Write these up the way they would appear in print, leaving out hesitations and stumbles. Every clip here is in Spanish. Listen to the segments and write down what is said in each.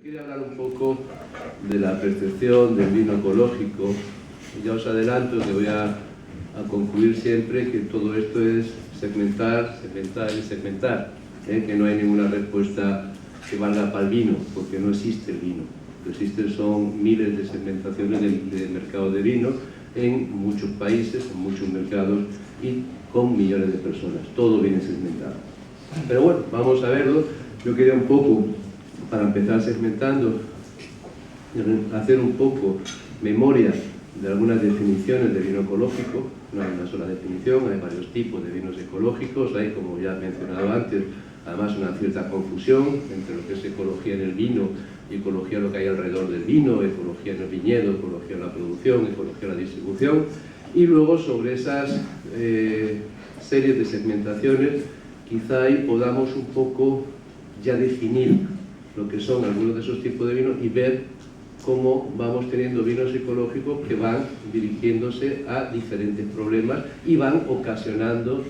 Quería hablar un poco de la percepción del vino ecológico. Ya os adelanto que voy a concluir siempre que todo esto es segmentar, segmentar y segmentar, que no hay ninguna respuesta que valga para el vino, porque no existe el vino. Lo que existen son miles de segmentaciones del mercado de vino en muchos países, en muchos mercados y con millones de personas. Todo viene segmentado. Pero bueno, vamos a verlo. Yo quería un poco, para empezar segmentando, hacer un poco memoria de algunas definiciones de vino ecológico. No hay una sola definición, hay varios tipos de vinos ecológicos. Hay, como ya he mencionado antes, además una cierta confusión entre lo que es ecología en el vino y ecología en lo que hay alrededor del vino, ecología en el viñedo, ecología en la producción, ecología en la distribución. Y luego sobre esas series de segmentaciones, quizá ahí podamos un poco ya definir lo que son algunos de esos tipos de vinos y ver cómo vamos teniendo vinos ecológicos que van dirigiéndose a diferentes problemas y van ocasionando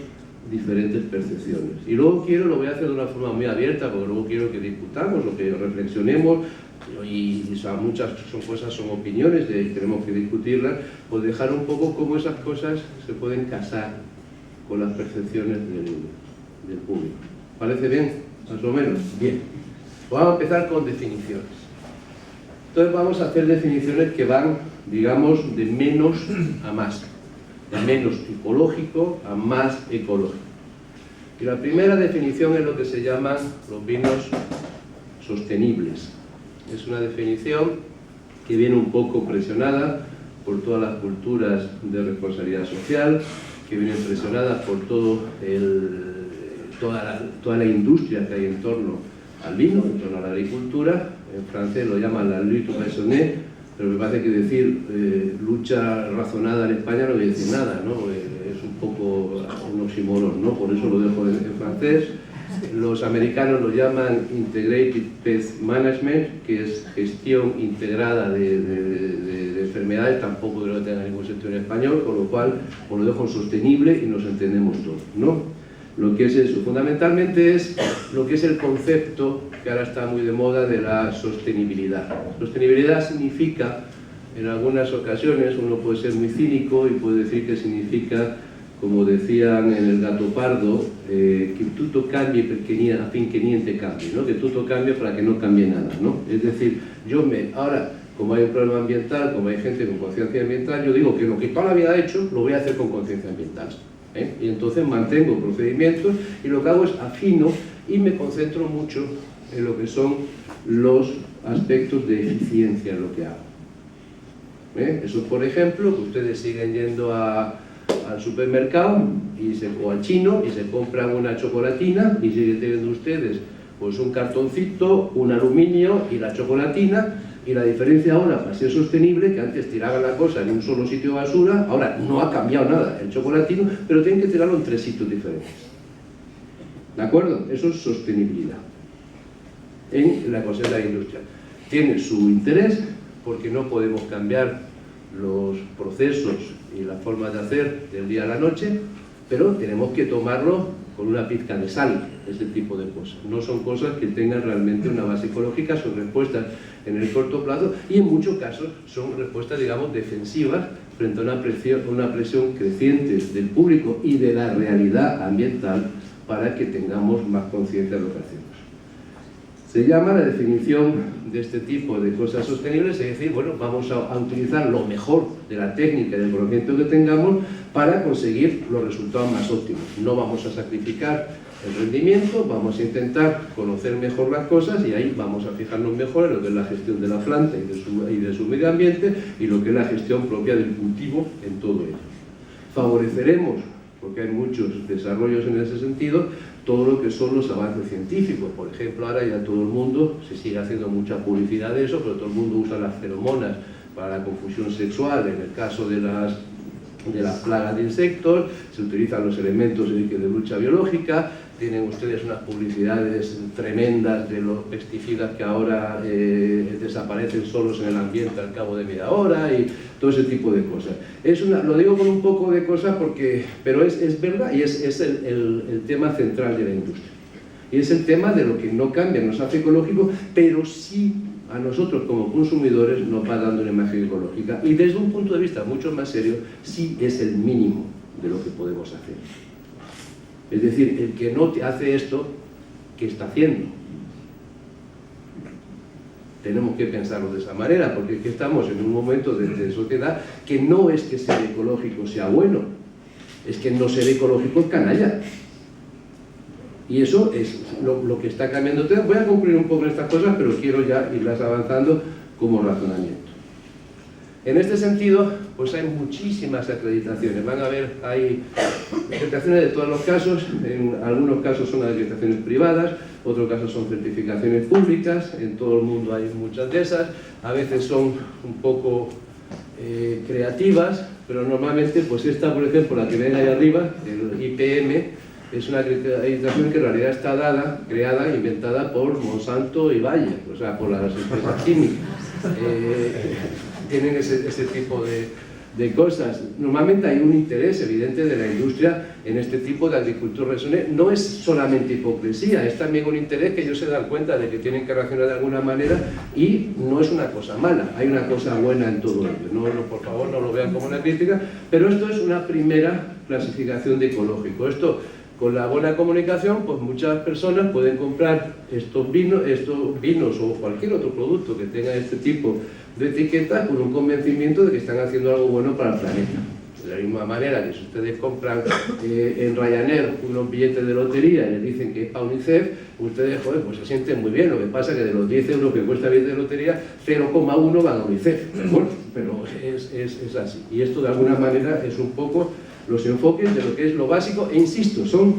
diferentes percepciones. Y luego lo voy a hacer de una forma muy abierta, porque luego quiero que discutamos, o que reflexionemos, y muchas cosas son opiniones, tenemos que discutirlas, pues dejar un poco cómo esas cosas se pueden casar con las percepciones del público. ¿Parece bien? Más o menos. Bien. Vamos a empezar con definiciones. Entonces vamos a hacer definiciones que van, digamos, de menos a más. De menos ecológico a más ecológico. Y la primera definición es lo que se llaman los vinos sostenibles. Es una definición que viene un poco presionada por todas las culturas de responsabilidad social, que vienen presionadas por toda la industria que hay en torno al vino, en torno a la agricultura. En francés lo llaman la lutte raisonnée, pero me parece que decir lucha razonada en España no quiere decir nada, ¿no? Es un poco un oxímoron, ¿no? Por eso lo dejo en francés. Los americanos lo llaman Integrated Pest Management, que es gestión integrada de enfermedades. Tampoco creo que tenga ningún sentido en español, con lo cual os lo dejo en sostenible y nos entendemos todos, ¿no? Lo que es eso, fundamentalmente es lo que es el concepto que ahora está muy de moda de la sostenibilidad. Sostenibilidad significa, en algunas ocasiones, uno puede ser muy cínico y puede decir que significa, como decían en El gato pardo, que tutto cambie a fin que niente cambie, ¿no? Que tutto cambie para que no cambie nada, ¿no? Es decir, ahora, como hay un problema ambiental, como hay gente con conciencia ambiental, yo digo que lo que toda la vida he hecho, lo voy a hacer con conciencia ambiental. Y entonces mantengo procedimientos y lo que hago es afino y me concentro mucho en lo que son los aspectos de eficiencia en lo que hago. Eso, por ejemplo, que ustedes siguen yendo al supermercado o al chino y se compran una chocolatina y siguen teniendo ustedes pues un cartoncito, un aluminio y la chocolatina. Y la diferencia ahora, para ser sostenible, que antes tiraban la cosa en un solo sitio de basura, ahora no ha cambiado nada el chocolatino, pero tienen que tirarlo en 3 sitios diferentes. ¿De acuerdo? Eso es sostenibilidad en la cosa de la industria. Tiene su interés porque no podemos cambiar los procesos y las formas de hacer del día a la noche, pero tenemos que tomarlo con una pizca de sal, ese tipo de cosas. No son cosas que tengan realmente una base ecológica, son respuestas en el corto plazo y en muchos casos son respuestas, digamos, defensivas frente a una presión creciente del público y de la realidad ambiental para que tengamos más conciencia de lo que hacemos. Se llama la definición de este tipo de cosas sostenibles, es decir, bueno, vamos a utilizar lo mejor de la técnica y del conocimiento que tengamos para conseguir los resultados más óptimos. No vamos a sacrificar el rendimiento, vamos a intentar conocer mejor las cosas y ahí vamos a fijarnos mejor en lo que es la gestión de la planta y de su medio ambiente y lo que es la gestión propia del cultivo en todo ello. Favoreceremos, porque hay muchos desarrollos en ese sentido, todo lo que son los avances científicos. Por ejemplo, ahora ya todo el mundo, se sigue haciendo mucha publicidad de eso, pero todo el mundo usa las feromonas para la confusión sexual, en el caso de las plagas de insectos, se utilizan los elementos de lucha biológica, tienen ustedes unas publicidades tremendas de los pesticidas que ahora desaparecen solos en el ambiente al cabo de media hora y todo ese tipo de cosas. Lo digo con un poco de cosas pero es verdad y es el tema central de la industria. Y es el tema de lo que no cambia, nos hace ecológico, pero sí a nosotros como consumidores nos va dando una imagen ecológica. Y desde un punto de vista mucho más serio, sí es el mínimo de lo que podemos hacer. Es decir, el que no hace esto, ¿qué está haciendo? Tenemos que pensarlo de esa manera, porque es que estamos en un momento de sociedad que no es que ser ecológico sea bueno, es que no ser ecológico es canalla. Y eso es lo que está cambiando. Voy a concluir un poco en estas cosas, pero quiero ya irlas avanzando como razonamiento. En este sentido, pues hay muchísimas acreditaciones. Van a ver, hay acreditaciones de todos los casos. En algunos casos son acreditaciones privadas, otros casos son certificaciones públicas. En todo el mundo hay muchas de esas. A veces son un poco creativas, pero normalmente, pues esta, por ejemplo, la que ven ahí arriba, el IPM, es una acreditación que en realidad está creada, inventada por Monsanto y Bayer, o sea, por las empresas químicas. Tienen ese tipo de cosas. Normalmente hay un interés evidente de la industria en este tipo de agricultura racional. No es solamente hipocresía, es también un interés que ellos se dan cuenta de que tienen que reaccionar de alguna manera y no es una cosa mala, hay una cosa buena en todo ello. Por favor, no lo vean como una crítica, pero esto es una primera clasificación de ecológico. Esto, con la buena comunicación, pues muchas personas pueden comprar estos vinos o cualquier otro producto que tenga este tipo de etiquetas con un convencimiento de que están haciendo algo bueno para el planeta. De la misma manera que si ustedes compran en Ryanair unos billetes de lotería y les dicen que es para UNICEF, ustedes, joder, pues se sienten muy bien. Lo que pasa es que de los 10 euros que cuesta el billete de lotería, 0,1 van a UNICEF. Pero es así. Y esto de alguna manera es un poco los enfoques de lo que es lo básico, e insisto, son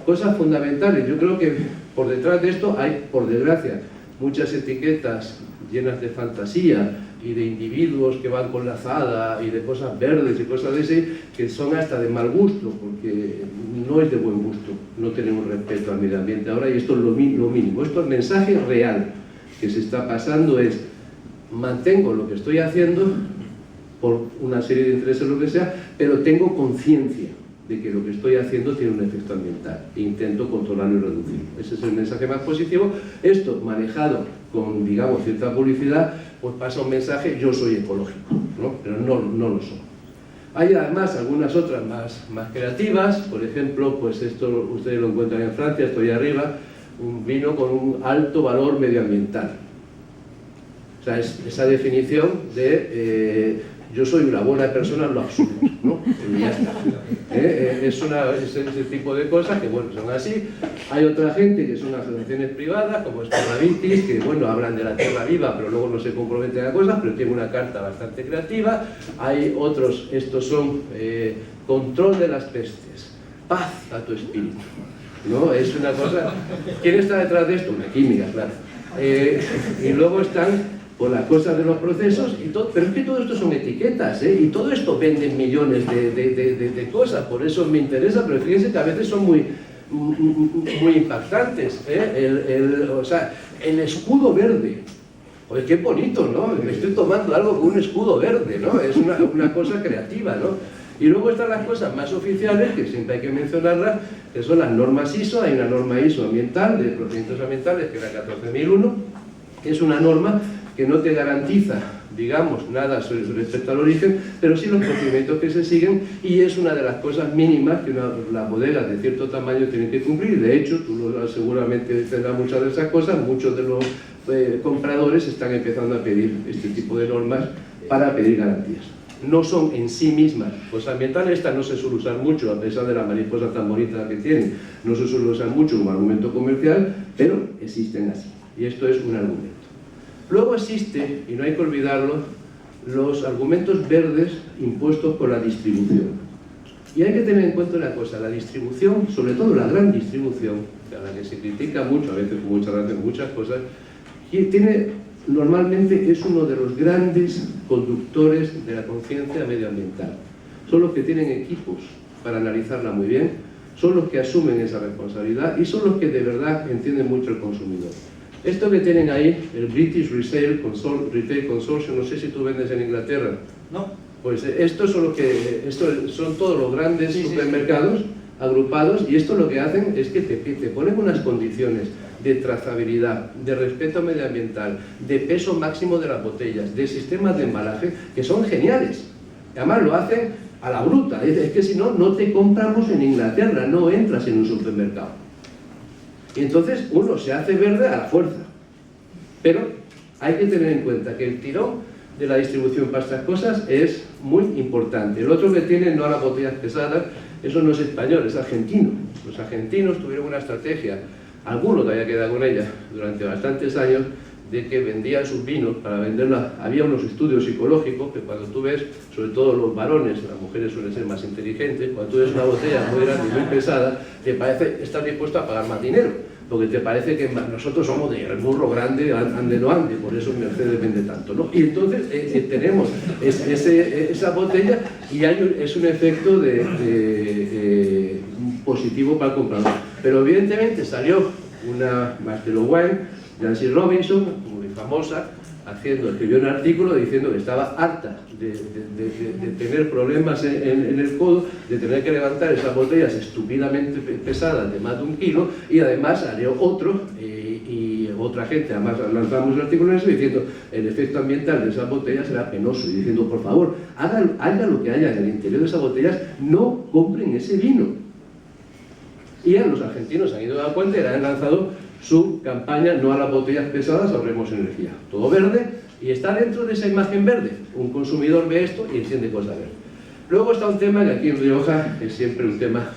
cosas fundamentales. Yo creo que por detrás de esto hay, por desgracia, muchas etiquetas llenas de fantasía y de individuos que van con la azada y de cosas verdes y cosas de ese, que son hasta de mal gusto, porque no es de buen gusto, no tenemos respeto al medio ambiente ahora, y esto es lo mínimo. Esto, el mensaje real que se está pasando es: mantengo lo que estoy haciendo por una serie de intereses, lo que sea, pero tengo conciencia de que lo que estoy haciendo tiene un efecto ambiental e intento controlarlo y reducirlo. Ese es el mensaje más positivo. Esto, manejado con, digamos, cierta publicidad, pues pasa un mensaje: yo soy ecológico, ¿no? Pero no lo soy. Hay además algunas otras más creativas. Por ejemplo, pues esto ustedes lo encuentran en Francia, estoy arriba, un vino con un alto valor medioambiental. O sea, es esa definición de yo soy una buena persona en lo absoluto, ¿no? Y ya está. Es ese tipo de cosas que, bueno, son así. Hay otra gente que son asociaciones privadas, como Terravitis, que, bueno, hablan de la tierra viva, pero luego no se comprometen a cosas, pero tiene una carta bastante creativa. Hay otros, estos son control de las pestes, paz a tu espíritu, ¿no? Es una cosa... ¿Quién está detrás de esto? Una química, claro. Y luego están por las cosas de los procesos, y todo, pero es que todo esto son etiquetas, y todo esto vende millones de cosas, por eso me interesa, pero fíjense que a veces son muy impactantes. O sea, el escudo verde, oye, qué bonito, ¿no? Me estoy tomando algo con un escudo verde, ¿no? Es una cosa creativa, ¿no? Y luego están las cosas más oficiales, que siempre hay que mencionarlas, que son las normas ISO. Hay una norma ISO ambiental, de procedimientos ambientales, que es la 14001, que es una norma que no te garantiza, digamos, nada respecto al origen, pero sí los procedimientos que se siguen, y es una de las cosas mínimas que las bodegas de cierto tamaño tienen que cumplir. De hecho, tú seguramente tendrás muchas de esas cosas. Muchos de los compradores están empezando a pedir este tipo de normas para pedir garantías. No son en sí mismas cosas ambientales, esta no se suele usar mucho, a pesar de la mariposa tan bonita que tiene, no se suele usar mucho como argumento comercial, pero existen así, y esto es un argumento. Luego existe, y no hay que olvidarlo, los argumentos verdes impuestos por la distribución. Y hay que tener en cuenta una cosa: la distribución, sobre todo la gran distribución, a la que se critica mucho, a veces con mucha razón, muchas cosas, normalmente es uno de los grandes conductores de la conciencia medioambiental. Son los que tienen equipos para analizarla muy bien, son los que asumen esa responsabilidad y son los que de verdad entienden mucho al consumidor. Esto que tienen ahí, el British Retail Consortium, no sé si tú vendes en Inglaterra. No. Pues estos son todos los grandes supermercados agrupados, y esto lo que hacen es que te ponen unas condiciones de trazabilidad, de respeto medioambiental, de peso máximo de las botellas, de sistemas de embalaje, que son geniales. Además lo hacen a la bruta. Es que si no, no te compramos en Inglaterra, no entras en un supermercado. Y entonces uno se hace verde a la fuerza. Pero hay que tener en cuenta que el tirón de la distribución para estas cosas es muy importante. El otro que tiene, no a las botellas pesadas, eso no es español, es argentino. Los argentinos tuvieron una estrategia, alguno todavía queda con ella, durante bastantes años, de que vendían sus vinos para venderlos. Había unos estudios psicológicos que cuando tú ves, sobre todo los varones, las mujeres suelen ser más inteligentes, cuando tú ves una botella muy grande y muy pesada, te parece estar dispuesto a pagar más dinero, porque te parece que nosotros somos de el burro grande, ande no ande, por eso Mercedes vende tanto, ¿no? Y entonces tenemos esa botella y es un efecto positivo para el comprador. Pero evidentemente salió una Master of Wine, Nancy Robinson, muy famosa, escribió un artículo diciendo que estaba harta de tener problemas en el codo, de tener que levantar esas botellas estúpidamente pesadas de más de 1 kilo, y además salió otro, y otra gente, además lanzamos un artículo en eso diciendo el efecto ambiental de esas botellas era penoso, y diciendo por favor, haga lo que haya en el interior de esas botellas, no compren ese vino. Y los argentinos han ido dando cuenta y han lanzado su campaña no a las botellas pesadas, ahorremos energía. Todo verde, y está dentro de esa imagen verde. Un consumidor ve esto y entiende cosas verdes. Luego está un tema que aquí en Rioja es siempre un tema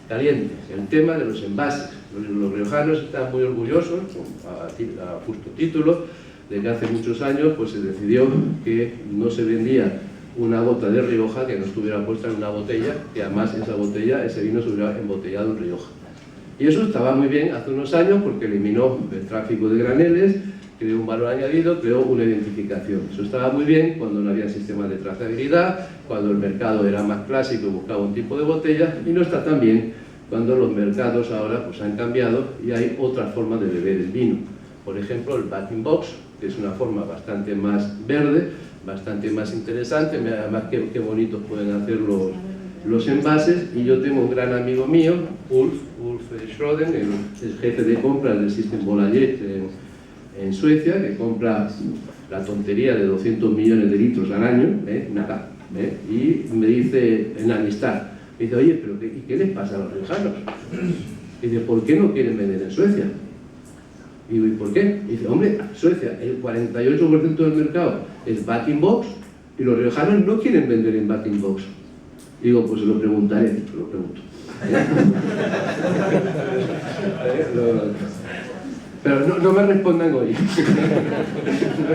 caliente, el tema de los envases. Los riojanos están muy orgullosos, a justo título, de que hace muchos años pues, se decidió que no se vendía una gota de Rioja que no estuviera puesta en una botella, que además esa botella, ese vino se hubiera embotellado en Rioja. Y eso estaba muy bien hace unos años porque eliminó el tráfico de graneles, creó un valor añadido, creó una identificación. Eso estaba muy bien cuando no había sistemas de trazabilidad, cuando el mercado era más clásico y buscaba un tipo de botella, y no está tan bien cuando los mercados ahora pues, han cambiado y hay otras formas de beber el vino. Por ejemplo, el bag-in-box, que es una forma bastante más verde, bastante más interesante, además qué bonitos pueden hacer los envases. Y yo tengo un gran amigo mío, Ulf Schroden, el jefe de compras del System Bolaget en Suecia, que compra la tontería de 200 millones de litros al año, nada, y me dice, en amistad, me dice, oye, pero ¿y qué les pasa a los riojanos? Y dice, ¿por qué no quieren vender en Suecia? Y digo, ¿y por qué? Y dice, hombre, Suecia, el 48% del mercado es bag-in-box y los riojanos no quieren vender en bag-in-box. Digo, pues se lo preguntaré, se lo pregunto. Pero no me respondan hoy.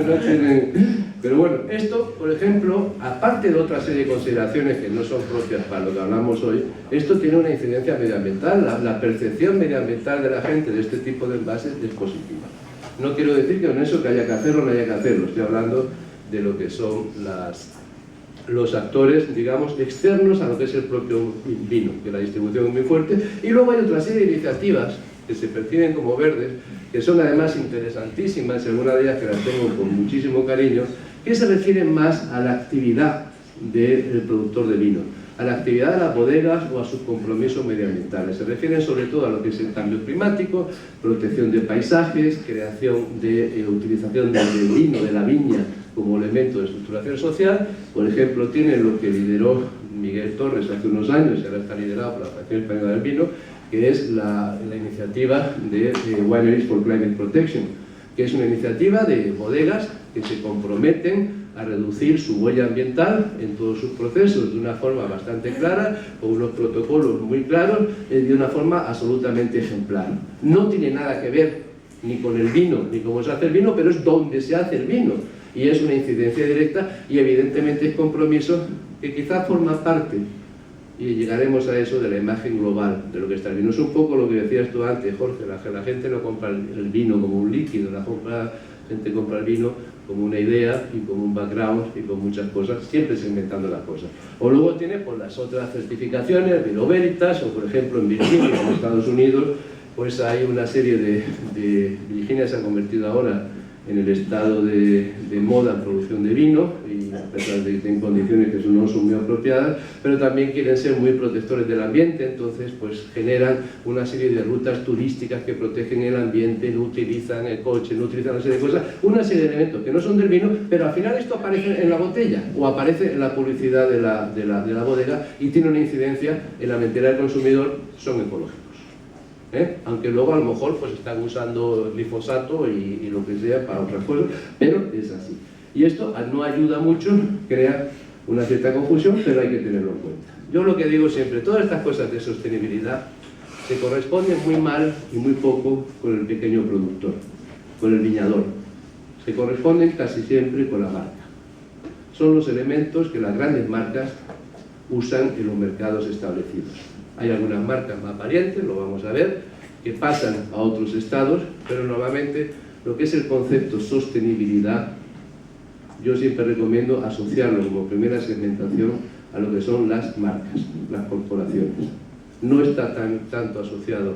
No tienen... Pero bueno, esto, por ejemplo, aparte de otra serie de consideraciones que no son propias para lo que hablamos hoy, esto tiene una incidencia medioambiental. La percepción medioambiental de la gente de este tipo de envases es positiva. No quiero decir que con eso que haya que hacerlo no haya que hacerlo. Estoy hablando de lo que son los actores, digamos, externos a lo que es el propio vino, que la distribución es muy fuerte. Y luego hay otra serie de iniciativas que se perciben como verdes, que son además interesantísimas, y algunas de ellas que las tengo con muchísimo cariño, que se refieren más a la actividad del productor de vino, a la actividad de las bodegas o a sus compromisos medioambientales. Se refieren sobre todo a lo que es el cambio climático, protección de paisajes, creación de utilización del vino, de la viña, como elemento de estructuración social. Por ejemplo, tiene lo que lideró Miguel Torres hace unos años, y ahora está liderado por la Federación Española del Vino, que es la iniciativa de Wineries for Climate Protection, que es una iniciativa de bodegas que se comprometen a reducir su huella ambiental en todos sus procesos de una forma bastante clara, con unos protocolos muy claros, de una forma absolutamente ejemplar. No tiene nada que ver ni con el vino, ni cómo se hace el vino, pero es donde se hace el vino, y es una incidencia directa, y evidentemente es compromiso que quizás forma parte, y llegaremos a eso, de la imagen global de lo que está el vino. Es un poco lo que decías tú antes, Jorge, la gente no compra el vino como un líquido, la gente compra el vino como una idea y como un background y con muchas cosas, siempre se inventando las cosas. O luego tiene pues, las otras certificaciones, Vino Veritas, o por ejemplo en Virginia, en Estados Unidos, pues hay una serie de... Virginia se ha convertido ahora en el estado de moda en producción de vino, y a pesar de que tienen condiciones que no son muy apropiadas, pero también quieren ser muy protectores del ambiente, entonces pues generan una serie de rutas turísticas que protegen el ambiente, no utilizan el coche, no utilizan una serie de cosas, una serie de elementos que no son del vino, pero al final esto aparece en la botella o aparece en la publicidad de la bodega y tiene una incidencia en la mentira del consumidor, son ecológicos. Aunque luego a lo mejor pues están usando glifosato y lo que sea para otras cosas, pero es así. Y esto no ayuda mucho, crea una cierta confusión, pero hay que tenerlo en cuenta. Yo lo que digo siempre, todas estas cosas de sostenibilidad se corresponden muy mal y muy poco con el pequeño productor, con el viñador. Se corresponden casi siempre con la marca. Son los elementos que las grandes marcas usan en los mercados establecidos. Hay algunas marcas más parientes, lo vamos a ver, que pasan a otros estados, pero normalmente lo que es el concepto sostenibilidad, yo siempre recomiendo asociarlo como primera segmentación a lo que son las marcas, las corporaciones. No está tanto asociado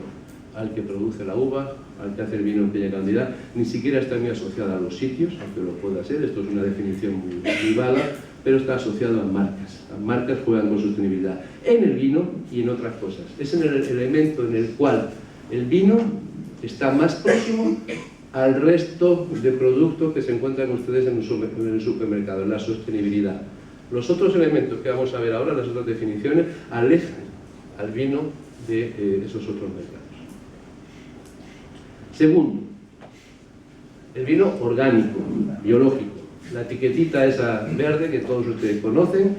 al que produce la uva, al que hace el vino en pequeña cantidad, ni siquiera está muy asociado a los sitios, aunque lo pueda ser, esto es una definición muy privada, pero está asociado a marcas. Las marcas juegan con sostenibilidad en el vino y en otras cosas. Es en el elemento en el cual el vino está más próximo al resto de productos que se encuentran ustedes en el supermercado, en la sostenibilidad. Los otros elementos que vamos a ver ahora, las otras definiciones, alejan al vino de esos otros mercados. Segundo, el vino orgánico, biológico. La etiquetita esa verde que todos ustedes conocen,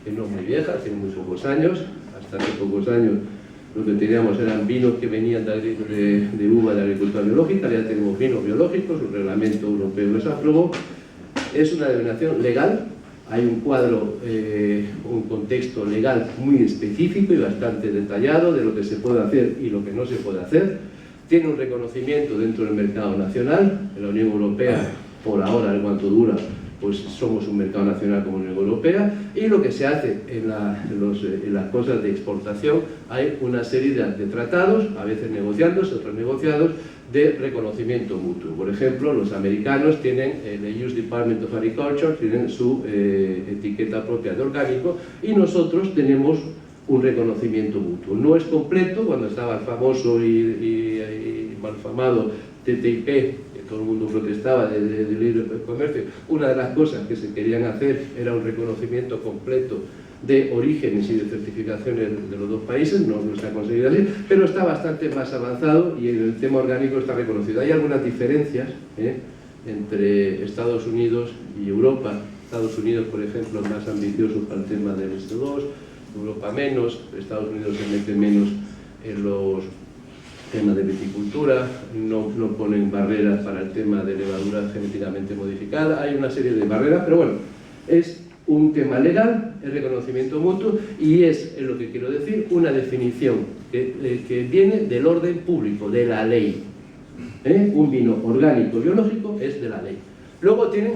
que no es muy vieja, tiene muy pocos años, hasta hace pocos años lo que teníamos eran vinos que venían de uva de agricultura biológica, ya tenemos vinos biológicos, un reglamento europeo los aprobó. Es una denominación legal, hay un cuadro, un contexto legal muy específico y bastante detallado de lo que se puede hacer y lo que no se puede hacer. Tiene un reconocimiento dentro del mercado nacional, en la Unión Europea, por ahora, en cuanto dura, pues somos un mercado nacional como la Unión Europea, y lo que se hace en las cosas de exportación, hay una serie de tratados, a veces negociándose, otros negociados, de reconocimiento mutuo. Por ejemplo, los americanos tienen, el US Department of Agriculture, tienen su etiqueta propia de orgánico, y nosotros tenemos un reconocimiento mutuo. No es completo, cuando estaba el famoso y malfamado TTIP, que todo el mundo protestaba de libre comercio, una de las cosas que se querían hacer era un reconocimiento completo de orígenes y de certificaciones de los dos países, no se ha conseguido así, pero está bastante más avanzado y en el tema orgánico está reconocido. Hay algunas diferencias entre Estados Unidos y Europa. Estados Unidos, por ejemplo, es más ambicioso para el tema del SO2, Europa menos, Estados Unidos se mete menos en los temas de viticultura, no ponen barreras para el tema de levadura genéticamente modificada, hay una serie de barreras, pero bueno, es un tema legal, el reconocimiento mutuo, y es lo que quiero decir, una definición que viene del orden público, de la ley. Un vino orgánico biológico es de la ley. Luego tienen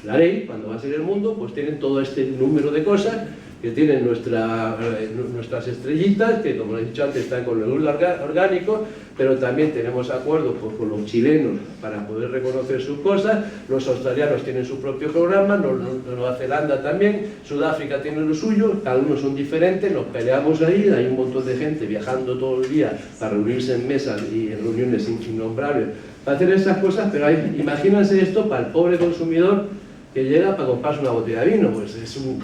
la ley, cuando va a ser el mundo, pues tienen todo este número de cosas que tienen nuestras estrellitas, que como he dicho antes están con el orgánico, pero también tenemos acuerdos pues, con los chilenos para poder reconocer sus cosas, los australianos tienen su propio programa, Nueva Zelanda también, Sudáfrica tiene lo suyo, cada uno son diferentes, nos peleamos ahí, hay un montón de gente viajando todo el día para reunirse en mesas y en reuniones innombrables para hacer esas cosas, pero imagínense esto para el pobre consumidor que llega para comprarse una botella de vino, pues es un...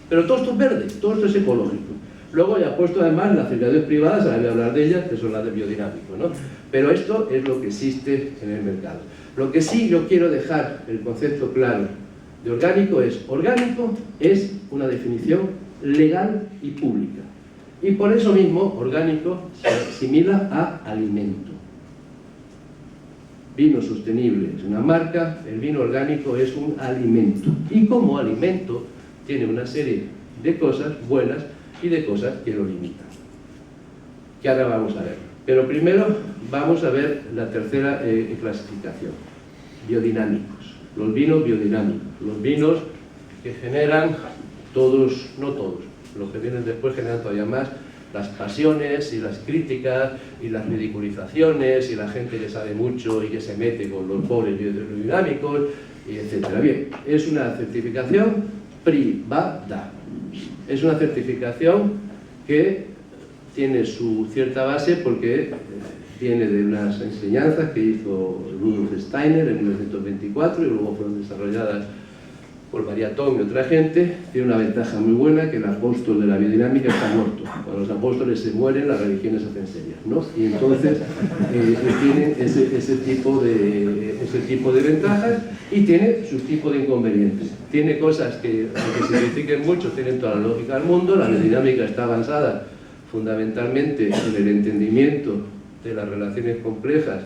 Pero todo esto es verde, todo esto es ecológico. Luego ya he puesto además las actividades privadas, ahora voy a hablar de ellas, que son las de biodinámico, ¿no? Pero esto es lo que existe en el mercado. Lo que sí yo quiero dejar el concepto claro de orgánico es una definición legal y pública. Y por eso mismo, orgánico se asimila a alimento. Vino sostenible es una marca, el vino orgánico es un alimento. Y como alimento tiene una serie de cosas buenas y de cosas que lo limitan, que ahora vamos a ver. Pero primero vamos a ver la tercera clasificación, biodinámicos, los vinos biodinámicos, los vinos que generan todos, no todos, los que vienen después generan todavía más, las pasiones y las críticas y las ridiculizaciones y la gente que sabe mucho y que se mete con los pobres biodinámicos, y etcétera. Bien, es una certificación privada. Es una certificación que tiene su cierta base porque viene de unas enseñanzas que hizo Rudolf Steiner en 1924 y luego fueron desarrolladas por María Tom y otra gente. Tiene una ventaja muy buena, que el apóstol de la biodinámica está muerto. Cuando los apóstoles se mueren, las religiones hacen serias, ¿no? Y entonces tiene ese tipo de ventajas y tiene su tipo de inconvenientes. Tiene cosas que, aunque se critiquen mucho, tienen toda la lógica del mundo. La biodinámica está avanzada fundamentalmente en el entendimiento de las relaciones complejas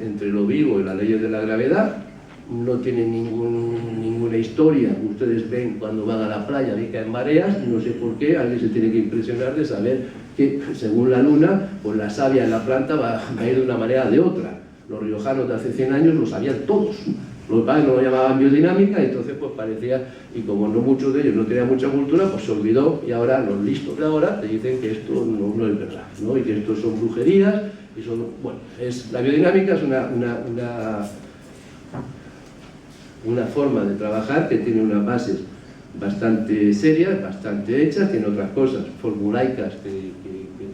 entre lo vivo y las leyes de la gravedad. No tiene ninguna historia. Ustedes ven cuando van a la playa y caen mareas, y no sé por qué alguien se tiene que impresionar de saber que, según la luna, pues la savia en la planta va a ir de una manera o de otra. Los riojanos de hace 100 años lo sabían todos. Los padres no lo llamaban biodinámica, y entonces pues parecía, y como no muchos de ellos no tenían mucha cultura, pues se olvidó, y ahora los listos de ahora te dicen que esto no es verdad, ¿no? Y que esto son brujerías, y son, bueno, la biodinámica es una forma de trabajar que tiene unas bases bastante serias, bastante hechas, tiene otras cosas formulaicas que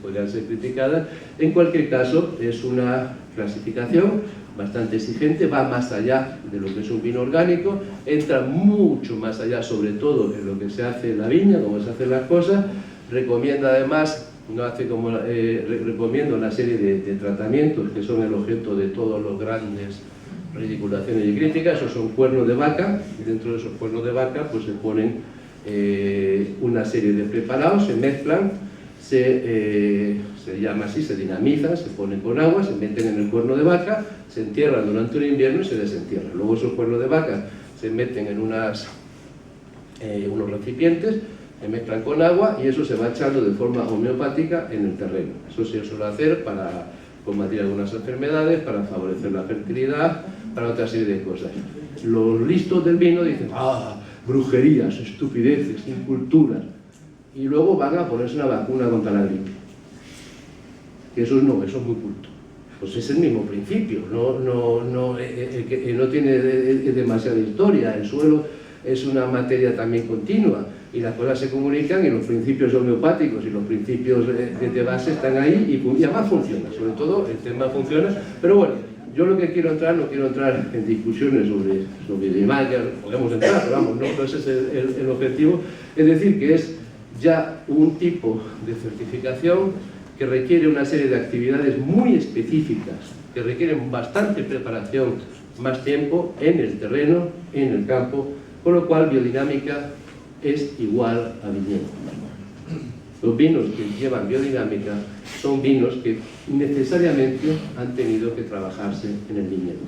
podrían ser criticadas. En cualquier caso, es una clasificación bastante exigente, va más allá de lo que es un vino orgánico, entra mucho más allá, sobre todo en lo que se hace en la viña, cómo se hacen las cosas. Recomienda además, recomienda una serie de tratamientos que son el objeto de todos los grandes ridiculaciones y críticas. Esos son cuernos de vaca, y dentro de esos cuernos de vaca pues se ponen una serie de preparados, se mezclan, se llama así, se dinamizan, se ponen con agua, se meten en el cuerno de vaca, se entierran durante un invierno y se desentierran. Luego esos cuernos de vaca se meten en unos recipientes, se mezclan con agua, y eso se va echando de forma homeopática en el terreno. Eso se suele hacer para combatir algunas enfermedades, para favorecer la fertilidad, para otra serie de cosas. Los listos del vino dicen, brujerías, estupideces, inculturas, y luego van a ponerse una vacuna contra la gripe. Que eso es muy culto. Pues es el mismo principio, no tiene demasiada historia. El suelo es una materia también continua, y las cosas se comunican, y los principios homeopáticos y los principios de base están ahí, y además funciona. Sobre todo el tema funciona. Pero bueno, yo lo que no quiero entrar en discusiones sobre dinámica. Podemos entrar, pero vamos, no ese es el objetivo. Es decir, que es ya un tipo de certificación que requiere una serie de actividades muy específicas, que requieren bastante preparación, más tiempo en el terreno, en el campo, con lo cual biodinámica es igual a viñedo. Los vinos que llevan biodinámica son vinos que necesariamente han tenido que trabajarse en el viñedo.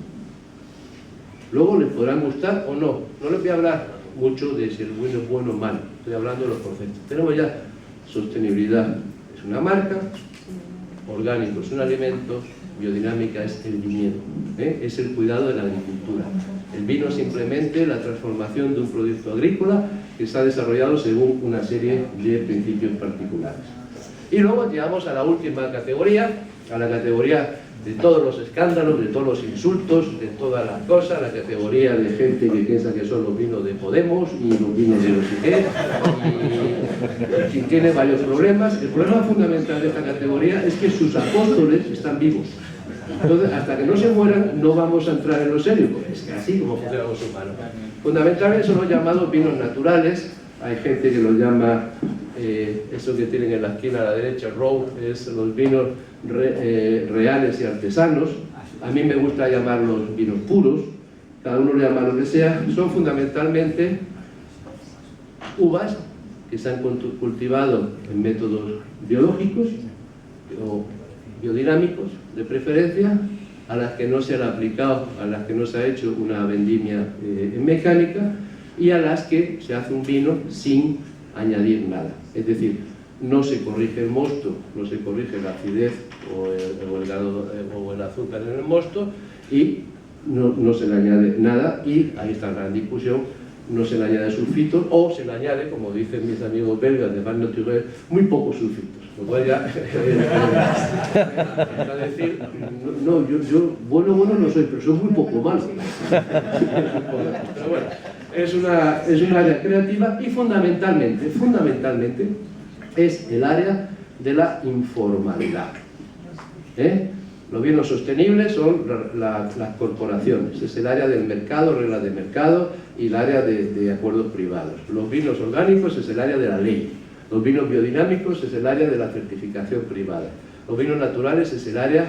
Luego les podrán gustar o no. No les voy a hablar mucho de si el vino es bueno o malo, estoy hablando de los conceptos. Tenemos ya sostenibilidad, es una marca, orgánico es un alimento, biodinámica es el viñedo, es el cuidado de la agricultura. El vino es simplemente la transformación de un producto agrícola que se ha desarrollado según una serie de principios particulares. Y luego llegamos a la última categoría, a la categoría de todos los escándalos, de todos los insultos, de todas las cosas, la categoría de gente que piensa que son los vinos de Podemos y los vinos de no sé qué, y tiene varios problemas. El problema fundamental de esta categoría es que sus apóstoles están vivos. Entonces, hasta que no se mueran, no vamos a entrar en lo serio, porque es que así como funciona los humanos. Fundamentalmente son los llamados vinos naturales. Hay gente que los llama, eso que tienen en la esquina a la derecha, raw, es los vinos reales y artesanos. A mí me gusta llamarlos vinos puros, cada uno le llama lo que sea. Son fundamentalmente uvas que se han cultivado en métodos biológicos o biodinámicos, de preferencia, a las que no se han aplicado, a las que no se ha hecho una vendimia mecánica, y a las que se hace un vino sin añadir nada. Es decir, no se corrige el mosto, no se corrige la acidez o el azúcar en el mosto, y no se le añade nada, y ahí está la gran discusión. No se le añade sulfitos, o se le añade, como dicen mis amigos belgas de Van Naturel, muy pocos sulfitos. Lo cual ya para decir, no, yo bueno no soy, pero soy muy poco malo. Pero bueno, es un área creativa y fundamentalmente es el área de la informalidad. Los bienes sostenibles son las corporaciones, es el área del mercado, reglas de mercado y el área de acuerdos privados. Los vinos orgánicos es el área de la ley. Los vinos biodinámicos es el área de la certificación privada. Los vinos naturales es el área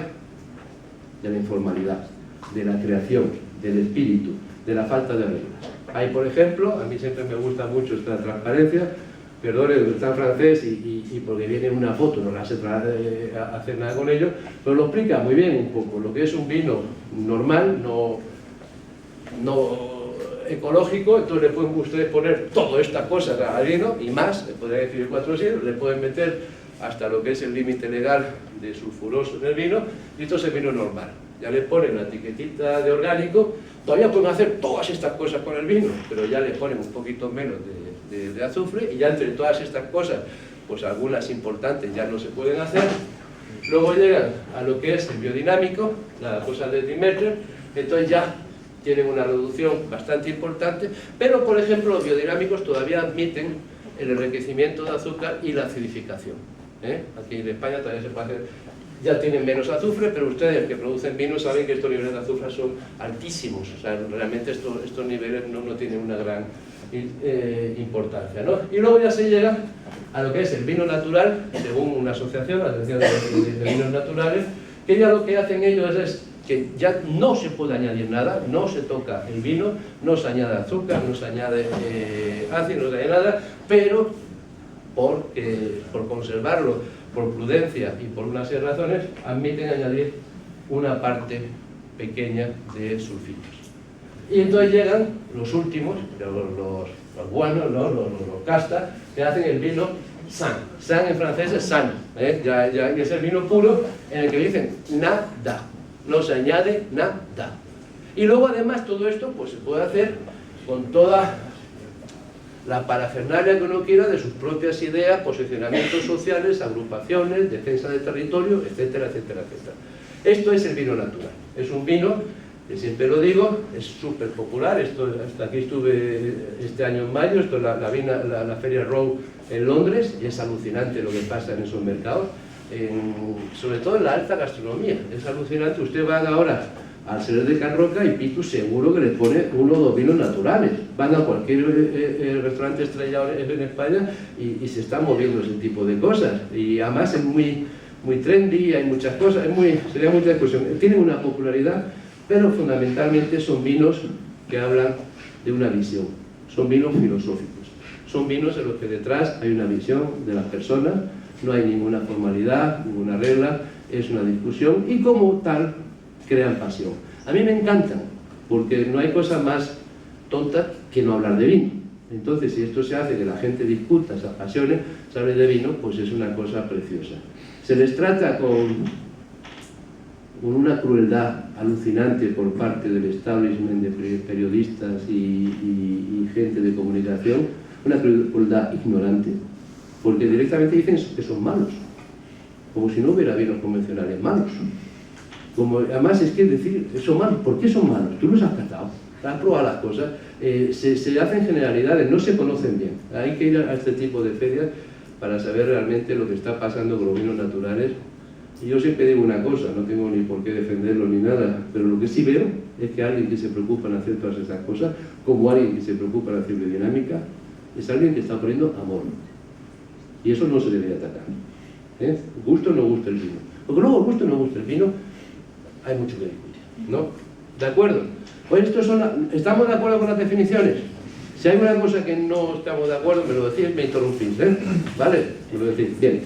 de la informalidad, de la creación, del espíritu, de la falta de reglas. Hay, por ejemplo, a mí siempre me gusta mucho esta transparencia, perdone, está en francés y porque viene una foto, no la sé hacer nada con ello, pero lo explica muy bien un poco, lo que es un vino normal, no ecológico, entonces le pueden ustedes poner toda esta cosa al vino y más, le podrían decir 4 siglos, le pueden meter hasta lo que es el límite legal de sulfuroso en el vino y esto es el vino normal. Ya le ponen la etiquetita de orgánico, todavía pueden hacer todas estas cosas con el vino, pero ya le ponen un poquito menos de azufre y ya entre todas estas cosas, pues algunas importantes ya no se pueden hacer. Luego llegan a lo que es el biodinámico, la cosa de Demeter, entonces ya tienen una reducción bastante importante, pero por ejemplo los biodinámicos todavía admiten el enriquecimiento de azúcar y la acidificación. Aquí en España todavía se puede hacer, ya tienen menos azufre, pero ustedes que producen vino saben que estos niveles de azufre son altísimos, o sea, realmente estos niveles no tienen una gran importancia, ¿no? Y luego ya se llega a lo que es el vino natural, según una asociación, la Asociación de Vinos Naturales, que ya lo que hacen ellos es que ya no se puede añadir nada, no se toca el vino, no se añade azúcar, no se añade ácido, no se añade nada, pero por conservarlo, por prudencia y por una serie de razones, admiten añadir una parte pequeña de sulfitos. Y entonces llegan los últimos, los buenos, ¿no? los castas, que hacen el vino san. San en francés es sano, ya es el vino puro en el que dicen nada. No se añade nada. Y luego además todo esto pues se puede hacer con toda la parafernalia que uno quiera de sus propias ideas, posicionamientos sociales, agrupaciones, defensa de territorio, etcétera, etcétera, etcétera. Esto es el vino natural. Es un vino, que siempre lo digo, es súper popular. Hasta aquí estuve este año en mayo, esto es la Feria Row en Londres, y es alucinante lo que pasa en esos mercados. Sobre todo en la alta gastronomía, es alucinante. Usted va ahora al Celler de Can Roca y Pitu seguro que le pone 1 o 2 vinos naturales. Van a cualquier restaurante estrellado en España y se están moviendo ese tipo de cosas, y además es muy trendy, hay muchas cosas, sería mucha discusión. Tienen una popularidad, pero fundamentalmente son vinos que hablan de una visión, son vinos filosóficos, son vinos en los que detrás hay una visión de las personas. No hay ninguna formalidad, ninguna regla, es una discusión y como tal crean pasión. A mí me encantan, porque no hay cosa más tonta que no hablar de vino. Entonces, si esto se hace que la gente discuta, se apasione, se hable de vino, pues es una cosa preciosa. Se les trata con una crueldad alucinante por parte del establishment de periodistas y gente de comunicación, una crueldad ignorante, porque directamente dicen que son malos, como si no hubiera vinos convencionales malos. Además es que decir, son malos, ¿por qué son malos? Tú los has catado, has probado las cosas, se hacen generalidades, no se conocen bien. Hay que ir a este tipo de ferias para saber realmente lo que está pasando con los vinos naturales. Y yo siempre digo una cosa, no tengo ni por qué defenderlo ni nada, pero lo que sí veo es que alguien que se preocupa en hacer todas esas cosas, como alguien que se preocupa en hacer biodinámica, es alguien que está poniendo amor. Y eso no se debería atacar. Gusto o no gusta el vino. Porque luego, gusto o no gusta el vino, hay mucho que discutir, ¿no? ¿De acuerdo? Pues ¿estamos de acuerdo con las definiciones? Si hay una cosa que no estamos de acuerdo, me lo decís, me interrumpís, ¿vale? Me lo decís, bien.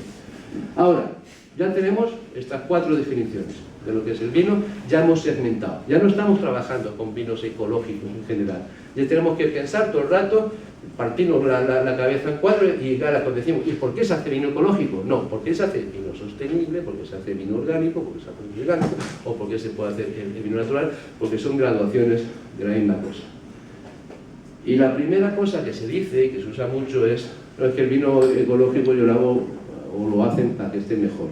Ahora, ya tenemos estas 4 definiciones de lo que es el vino, ya hemos segmentado. Ya no estamos trabajando con vinos ecológicos en general. Ya tenemos que pensar todo el rato, partimos la cabeza en 4 y ahora pues decimos, ¿y por qué se hace vino ecológico? No, porque se hace vino sostenible, porque se hace vino orgánico, porque se hace vino orgánico, o porque se puede hacer el vino natural, porque son graduaciones de la misma cosa. Y la primera cosa que se dice y que se usa mucho es, no es que el vino ecológico yo lo hago, o lo hacen para que esté mejor.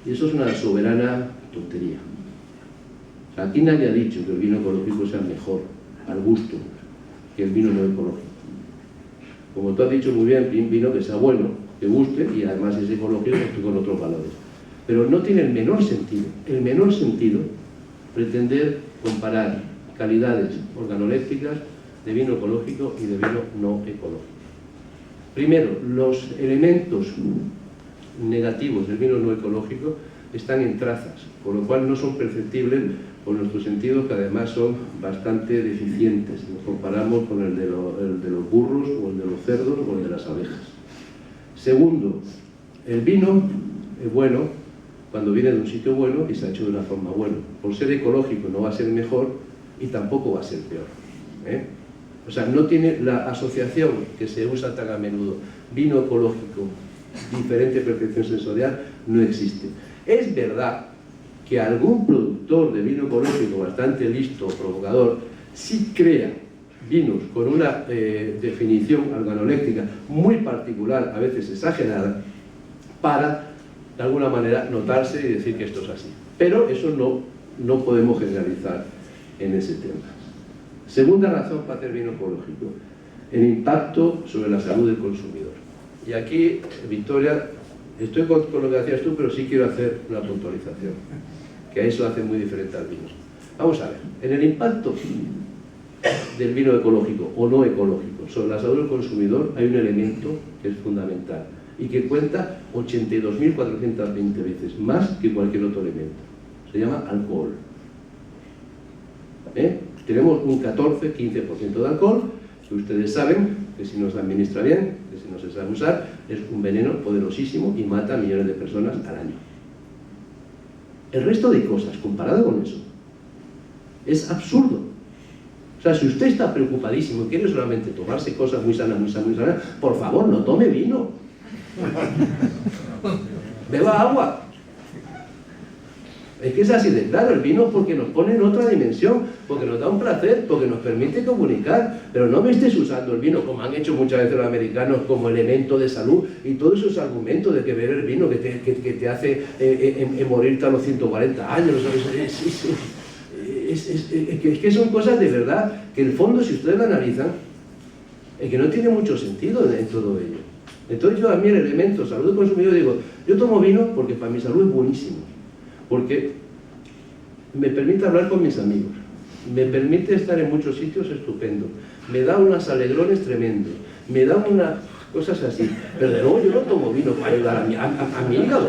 Y eso es una soberana tontería. O sea, aquí nadie ha dicho que el vino ecológico sea mejor, al gusto, que el vino no ecológico. Como tú has dicho muy bien, vino que sea bueno, que guste y además es ecológico con otros valores. Pero no tiene el menor sentido pretender comparar calidades organolépticas de vino ecológico y de vino no ecológico. Primero, los elementos negativos del vino no ecológico están en trazas, con lo cual no son perceptibles por nuestros sentidos, que además son bastante deficientes. Nos comparamos con el de los burros, o el de los cerdos, o el de las abejas. Segundo, el vino es bueno cuando viene de un sitio bueno y se ha hecho de una forma buena. Por ser ecológico no va a ser mejor y tampoco va a ser peor. O sea, no tiene la asociación que se usa tan a menudo. Vino ecológico, diferente percepción sensorial, no existe. Es verdad que algún productor de vino ecológico bastante listo o provocador sí crea vinos con una definición organoléctrica muy particular, a veces exagerada, para de alguna manera notarse y decir que esto es así. Pero eso no podemos generalizar en ese tema. Segunda razón para hacer vino ecológico, el impacto sobre la salud del consumidor. Y aquí, Victoria, estoy con lo que hacías tú, pero sí quiero hacer una puntualización, que eso hace muy diferente al vino. Vamos a ver, en el impacto del vino ecológico o no ecológico sobre la salud del consumidor hay un elemento que es fundamental y que cuenta 82.420 veces más que cualquier otro elemento. Se llama alcohol. Tenemos un 14-15% de alcohol, que ustedes saben que si no se administra bien, que si no se sabe usar, es un veneno poderosísimo y mata a millones de personas al año. El resto de cosas, comparado con eso, es absurdo. O sea, si usted está preocupadísimo y quiere solamente tomarse cosas muy sanas, por favor, no tome vino. Beba agua. Es que es así de claro, el vino porque nos pone en otra dimensión, porque nos da un placer, porque nos permite comunicar, pero no me estés usando el vino, como han hecho muchas veces los americanos, como elemento de salud, y todos esos argumentos de que beber vino que te hace morirte a los 140 años, es que son cosas de verdad, que en el fondo, si ustedes lo analizan, es que no tiene mucho sentido en todo ello. Entonces yo a mí el elemento salud del consumidor digo, yo tomo vino porque para mi salud es buenísimo, porque me permite hablar con mis amigos, me permite estar en muchos sitios estupendos, me da unos alegrones tremendos, me da unas cosas así, pero de luego yo no tomo vino para ayudar a mi hígado,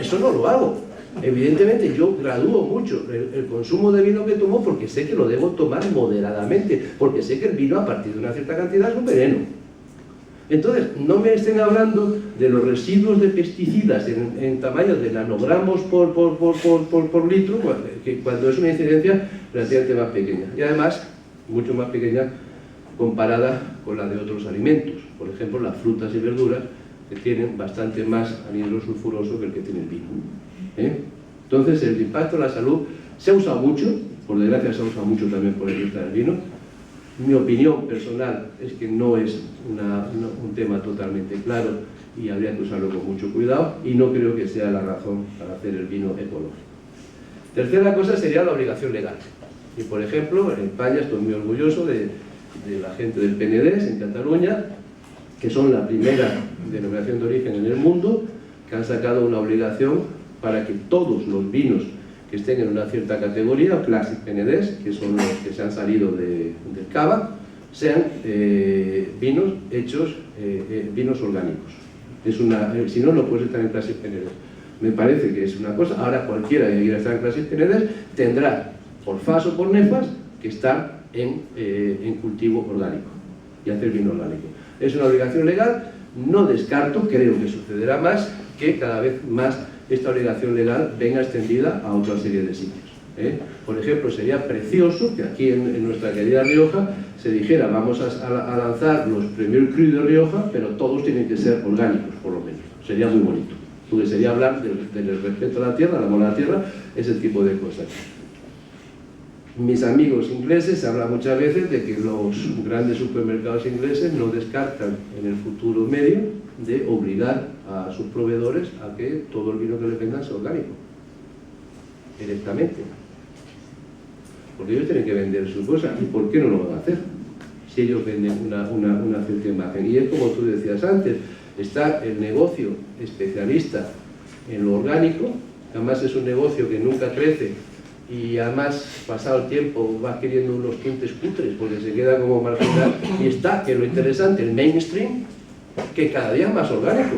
eso no lo hago. Evidentemente yo gradúo mucho el consumo de vino que tomo porque sé que lo debo tomar moderadamente, porque sé que el vino a partir de una cierta cantidad es un veneno. Entonces, no me estén hablando de los residuos de pesticidas en tamaño de nanogramos por litro, cuando es una incidencia relativamente más pequeña. Y además, mucho más pequeña comparada con la de otros alimentos. Por ejemplo, las frutas y verduras, que tienen bastante más anhidro sulfuroso que el que tiene el vino. Entonces, el impacto en la salud se ha usado mucho, por desgracia se ha usado mucho también por el vista del vino. Mi opinión personal es que no es un tema totalmente claro y habría que usarlo con mucho cuidado y no creo que sea la razón para hacer el vino ecológico. Tercera cosa sería la obligación legal. Y por ejemplo, en España estoy muy orgulloso de la gente del PNDES en Cataluña, que son la primera denominación de origen en el mundo, que han sacado una obligación para que todos los vinos que estén en una cierta categoría, o Classic PNDES, que son los que se han salido del cava, sean vinos hechos, vinos orgánicos. Si no, no puedes estar en Classic PNDES. Me parece que es una cosa. Ahora cualquiera que quiera estar en Classic PNDES tendrá, por FAS o por NEFAS, que estar en cultivo orgánico y hacer vino orgánico. Es una obligación legal. No descarto, creo que sucederá más, que cada vez más esta obligación legal venga extendida a otra serie de sitios. Por ejemplo, sería precioso que aquí en nuestra querida Rioja se dijera, vamos a lanzar los Premier Cru de Rioja, pero todos tienen que ser orgánicos, por lo menos. Sería muy bonito, porque sería hablar del respeto a la tierra, el amor a la tierra, ese tipo de cosas. Mis amigos ingleses, se habla muchas veces de que los grandes supermercados ingleses no descartan en el futuro medio de obligar a sus proveedores a que todo el vino que les vendan sea orgánico, directamente. Porque ellos tienen que vender sus cosas. ¿Y por qué no lo van a hacer? Si ellos venden una cierta imagen. Y es como tú decías antes, está el negocio especialista en lo orgánico, que además es un negocio que nunca crece y además, pasado el tiempo, va adquiriendo unos tintes cutres porque se queda como marginal. Y está, que es lo interesante, el mainstream, que cada día es más orgánico.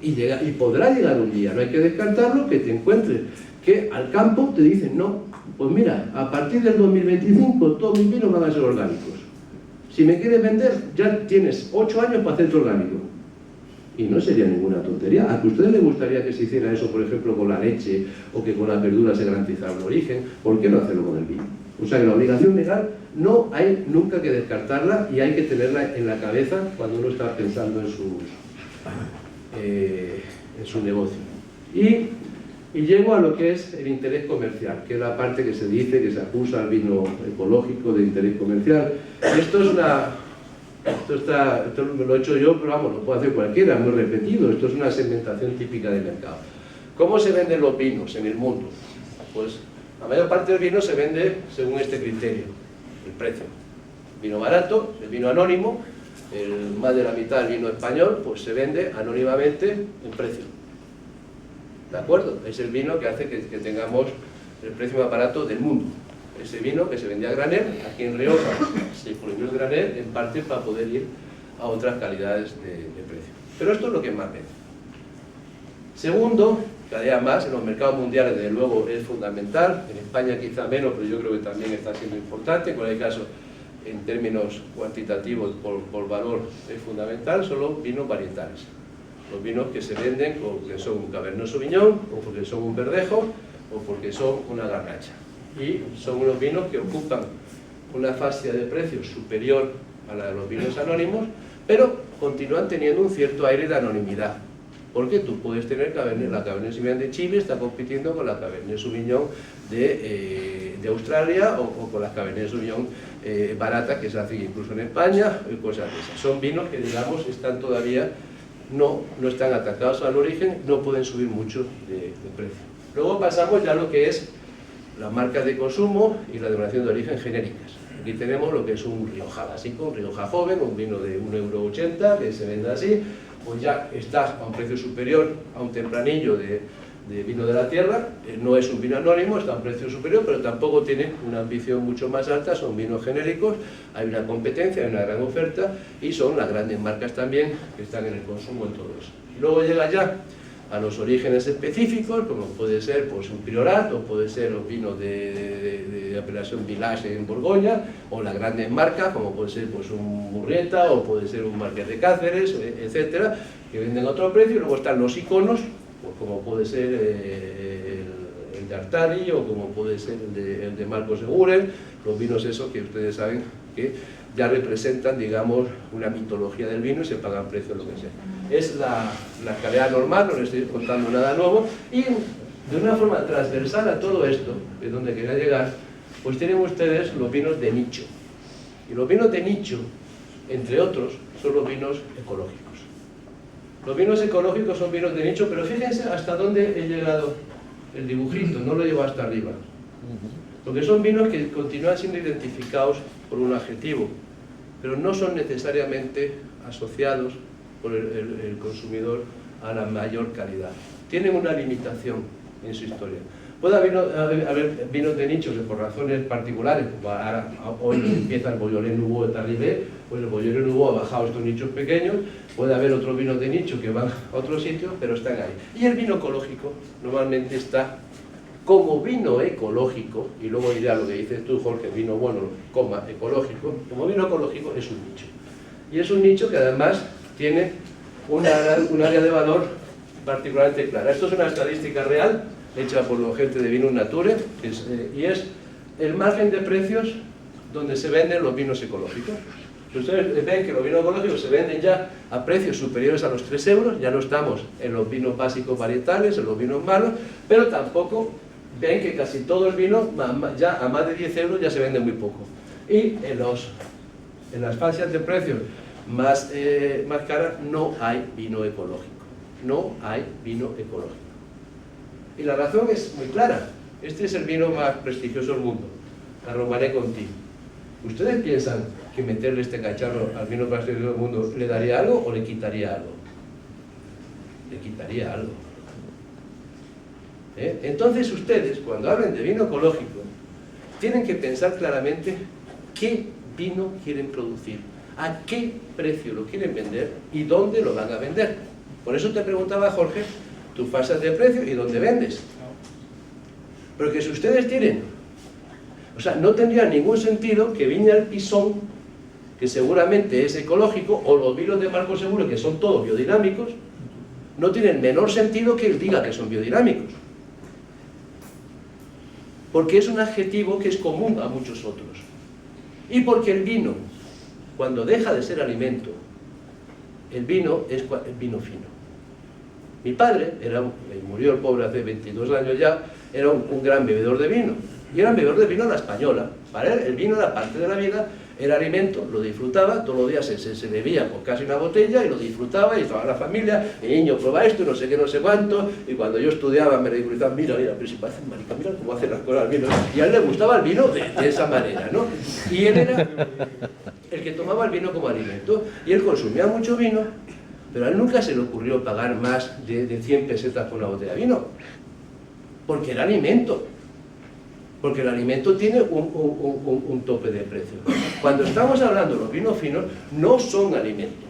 Y podrá llegar un día, no hay que descartarlo, que te encuentres que al campo te dicen, no, pues mira, a partir del 2025 todos mis vinos van a ser orgánicos. Si me quieres vender, ya tienes 8 años para hacerte orgánico. Y no sería ninguna tontería. ¿A que a ustedes les gustaría que se hiciera eso, por ejemplo, con la leche o que con las verduras se garantizara el origen? ¿Por qué no hacerlo con el vino? O sea que la obligación legal no hay nunca que descartarla y hay que tenerla en la cabeza cuando uno está pensando en su negocio. Y llego a lo que es el interés comercial, que es la parte que se dice, que se acusa al vino ecológico de interés comercial. Esto lo he hecho yo, pero vamos, lo puede hacer cualquiera, muy repetido. Esto es una segmentación típica del mercado. ¿Cómo se venden los vinos en el mundo? Pues la mayor parte del vino se vende según este criterio, el precio. Vino barato, el vino anónimo, más de la mitad del vino español, pues se vende anónimamente en precio. ¿De acuerdo? Es el vino que hace que tengamos el precio más barato del mundo. Ese vino que se vendía a granel, aquí en Rioja se prohibió el granel, en parte para poder ir a otras calidades de precio. Pero esto es lo que más vende. Segundo, cada día más, en los mercados mundiales, desde luego, es fundamental. En España quizá menos, pero yo creo que también está siendo importante. En cualquier caso, en términos cuantitativos, por valor, es fundamental, son los vinos varietales. Los vinos que se venden porque son un Cabernet Sauvignon, o porque son un Verdejo, o porque son una Garnacha. Y son unos vinos que ocupan una fascia de precios superior a la de los vinos anónimos, pero continúan teniendo un cierto aire de anonimidad. Porque tú puedes tener la Cabernet Sauvignon de Chile, está compitiendo con la Cabernet Sauvignon de Australia o con la Cabernet Sauvignon barata que se hace incluso en España, y cosas de esas. Son vinos que, digamos, están todavía, no están atacados al origen, no pueden subir mucho de precio. Luego pasamos ya a lo que es las marcas de consumo y la denominación de origen genéricas. Aquí tenemos lo que es un Rioja básico, un Rioja joven, un vino de 1,80 € que se vende así, pues ya está a un precio superior a un tempranillo de vino de la tierra. No es un vino anónimo, está a un precio superior, pero tampoco tiene una ambición mucho más alta, son vinos genéricos, hay una competencia, hay una gran oferta y son las grandes marcas también que están en el consumo en todo eso. Y luego llega ya a los orígenes específicos, como puede ser pues, un Priorat, o puede ser los vinos de apelación Village en Borgoña, o las grandes marcas, como puede ser pues, un Murrieta, o puede ser un Marqués de Cáceres, etcétera, que venden a otro precio. Y luego están los iconos, pues, como puede ser el de Artadi, o como puede ser el de Marcos Seguren, los vinos esos que ustedes saben que ya representan, digamos, una mitología del vino y se pagan precios, lo que sea. Es la calidad normal, no les estoy contando nada nuevo, y de una forma transversal a todo esto, que es donde quería llegar, pues tienen ustedes los vinos de nicho. Y los vinos de nicho, entre otros, son los vinos ecológicos. Los vinos ecológicos son vinos de nicho, pero fíjense hasta dónde he llegado el dibujito, no lo llevo hasta arriba. Porque son vinos que continúan siendo identificados por un adjetivo, pero no son necesariamente asociados por el consumidor a la mayor calidad. Tienen una limitación en su historia. Puede haber vinos de nicho que por razones particulares, como ahora, hoy empieza el Beaujolais Nouveau de Tarribé, pues el Beaujolais Nouveau ha bajado estos nichos pequeños, puede haber otros vinos de nicho que van a otros sitios, pero están ahí. Y el vino ecológico normalmente está como vino ecológico, y luego iré a lo que dices tú, Jorge, vino bueno, coma, ecológico, como vino ecológico es un nicho. Y es un nicho que además tiene un área de valor particularmente clara. Esto es una estadística real, hecha por la gente de Vinum Nature, y es el margen de precios donde se venden los vinos ecológicos. Si ustedes ven que los vinos ecológicos se venden ya a precios superiores a los 3 €, ya no estamos en los vinos básicos varietales, en los vinos malos, pero tampoco ven que casi todo el vino, ya a más de 10 € ya se vende muy poco. Y en las fascias de precios más cara, no hay vino ecológico. No hay vino ecológico. Y la razón es muy clara. Este es el vino más prestigioso del mundo, la Romanée Conti. ¿Ustedes piensan que meterle este cacharro al vino más prestigioso del mundo le daría algo o le quitaría algo? Le quitaría algo. Entonces ustedes, cuando hablen de vino ecológico, tienen que pensar claramente qué vino quieren producir, a qué precio lo quieren vender y dónde lo van a vender. Por eso te preguntaba, Jorge, tú pasas de precio y dónde vendes. Porque si ustedes tienen, o sea, no tendría ningún sentido que Viña El Pisón, que seguramente es ecológico, o los vinos de Marco Seguro, que son todos biodinámicos, no tienen menor sentido que él diga que son biodinámicos. Porque es un adjetivo que es común a muchos otros. Y porque el vino, cuando deja de ser alimento, el vino es el vino fino. Mi padre, murió el pobre hace 22 años ya, era un gran bebedor de vino. Y era un bebedor de vino a la española. Para él, el vino era parte de la vida, era alimento, lo disfrutaba, todos los días se bebía por casi una botella y lo disfrutaba y toda la familia, el niño prueba esto, no sé qué, no sé cuánto, y cuando yo estudiaba me ridiculizaban, mira, pero si parece marica, mira cómo hacen las cosas al vino, y a él le gustaba el vino de esa manera, ¿no? Y él era el que tomaba el vino como alimento, y él consumía mucho vino, pero a él nunca se le ocurrió pagar más de 100 pesetas por una botella de vino, porque era alimento. Porque el alimento tiene un tope de precio. Cuando estamos hablando de los vinos finos, no son alimentos.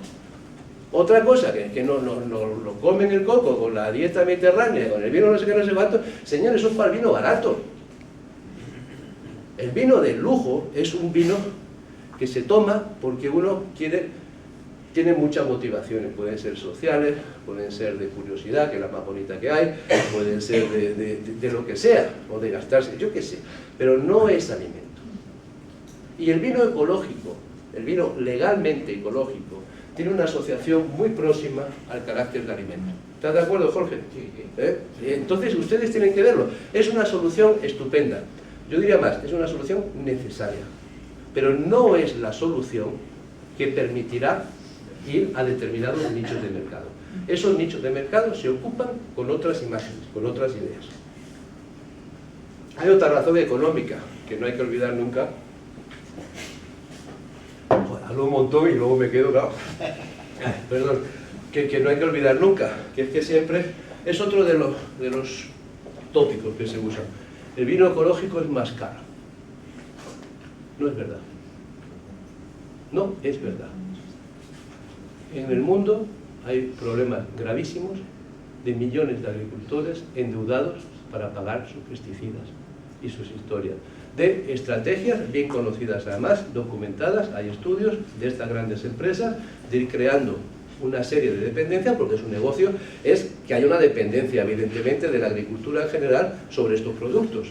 Otra cosa, que no lo comen el coco con la dieta mediterránea, con el vino no sé qué, no sé cuánto, señores, eso es para el vino barato. El vino de lujo es un vino que se toma porque uno tiene muchas motivaciones, pueden ser sociales, pueden ser de curiosidad, que es la más bonita que hay, pueden ser de lo que sea, o de gastarse, yo qué sé, pero no es alimento. Y el vino ecológico, el vino legalmente ecológico, tiene una asociación muy próxima al carácter de alimento. ¿Estás de acuerdo, Jorge? Sí. Entonces ustedes tienen que verlo. Es una solución estupenda. Yo diría más, es una solución necesaria, pero no es la solución que permitirá ir a determinados nichos de mercado. Esos nichos de mercado se ocupan con otras imágenes, con otras ideas. Hay otra razón económica que no hay que olvidar nunca. Hablo un montón y luego me quedo, claro. Perdón, que no hay que olvidar nunca, que es que siempre es otro de los tópicos que se usan. El vino ecológico es más caro. No es verdad. No es verdad. En el mundo hay problemas gravísimos de millones de agricultores endeudados para pagar sus pesticidas y sus historias. De estrategias bien conocidas, además, documentadas, hay estudios de estas grandes empresas, de ir creando una serie de dependencias, porque su negocio es que haya una dependencia, evidentemente, de la agricultura en general sobre estos productos.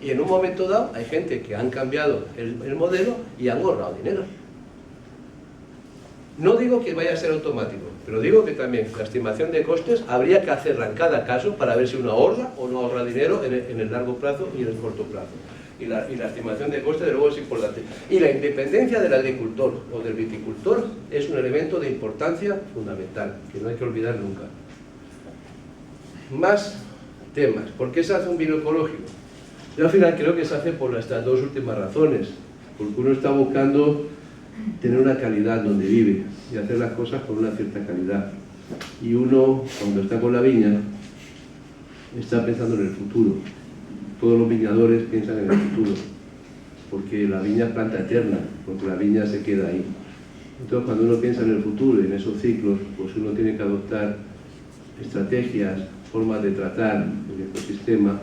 Y en un momento dado hay gente que han cambiado el modelo y han ahorrado dinero. No digo que vaya a ser automático, pero digo que también la estimación de costes habría que hacerla en cada caso para ver si uno ahorra o no ahorra dinero en el largo plazo y en el corto plazo. Y la estimación de costes, de luego, es importante. Y la independencia del agricultor o del viticultor es un elemento de importancia fundamental, que no hay que olvidar nunca. Más temas. ¿Por qué se hace un vino ecológico? Yo al final creo que se hace por estas dos últimas razones. Porque uno está buscando tener una calidad donde vive y hacer las cosas con una cierta calidad. Y uno, cuando está con la viña, está pensando en el futuro. Todos los viñadores piensan en el futuro, porque la viña es planta eterna, porque la viña se queda ahí. Entonces, cuando uno piensa en el futuro y en esos ciclos, pues uno tiene que adoptar estrategias, formas de tratar el ecosistema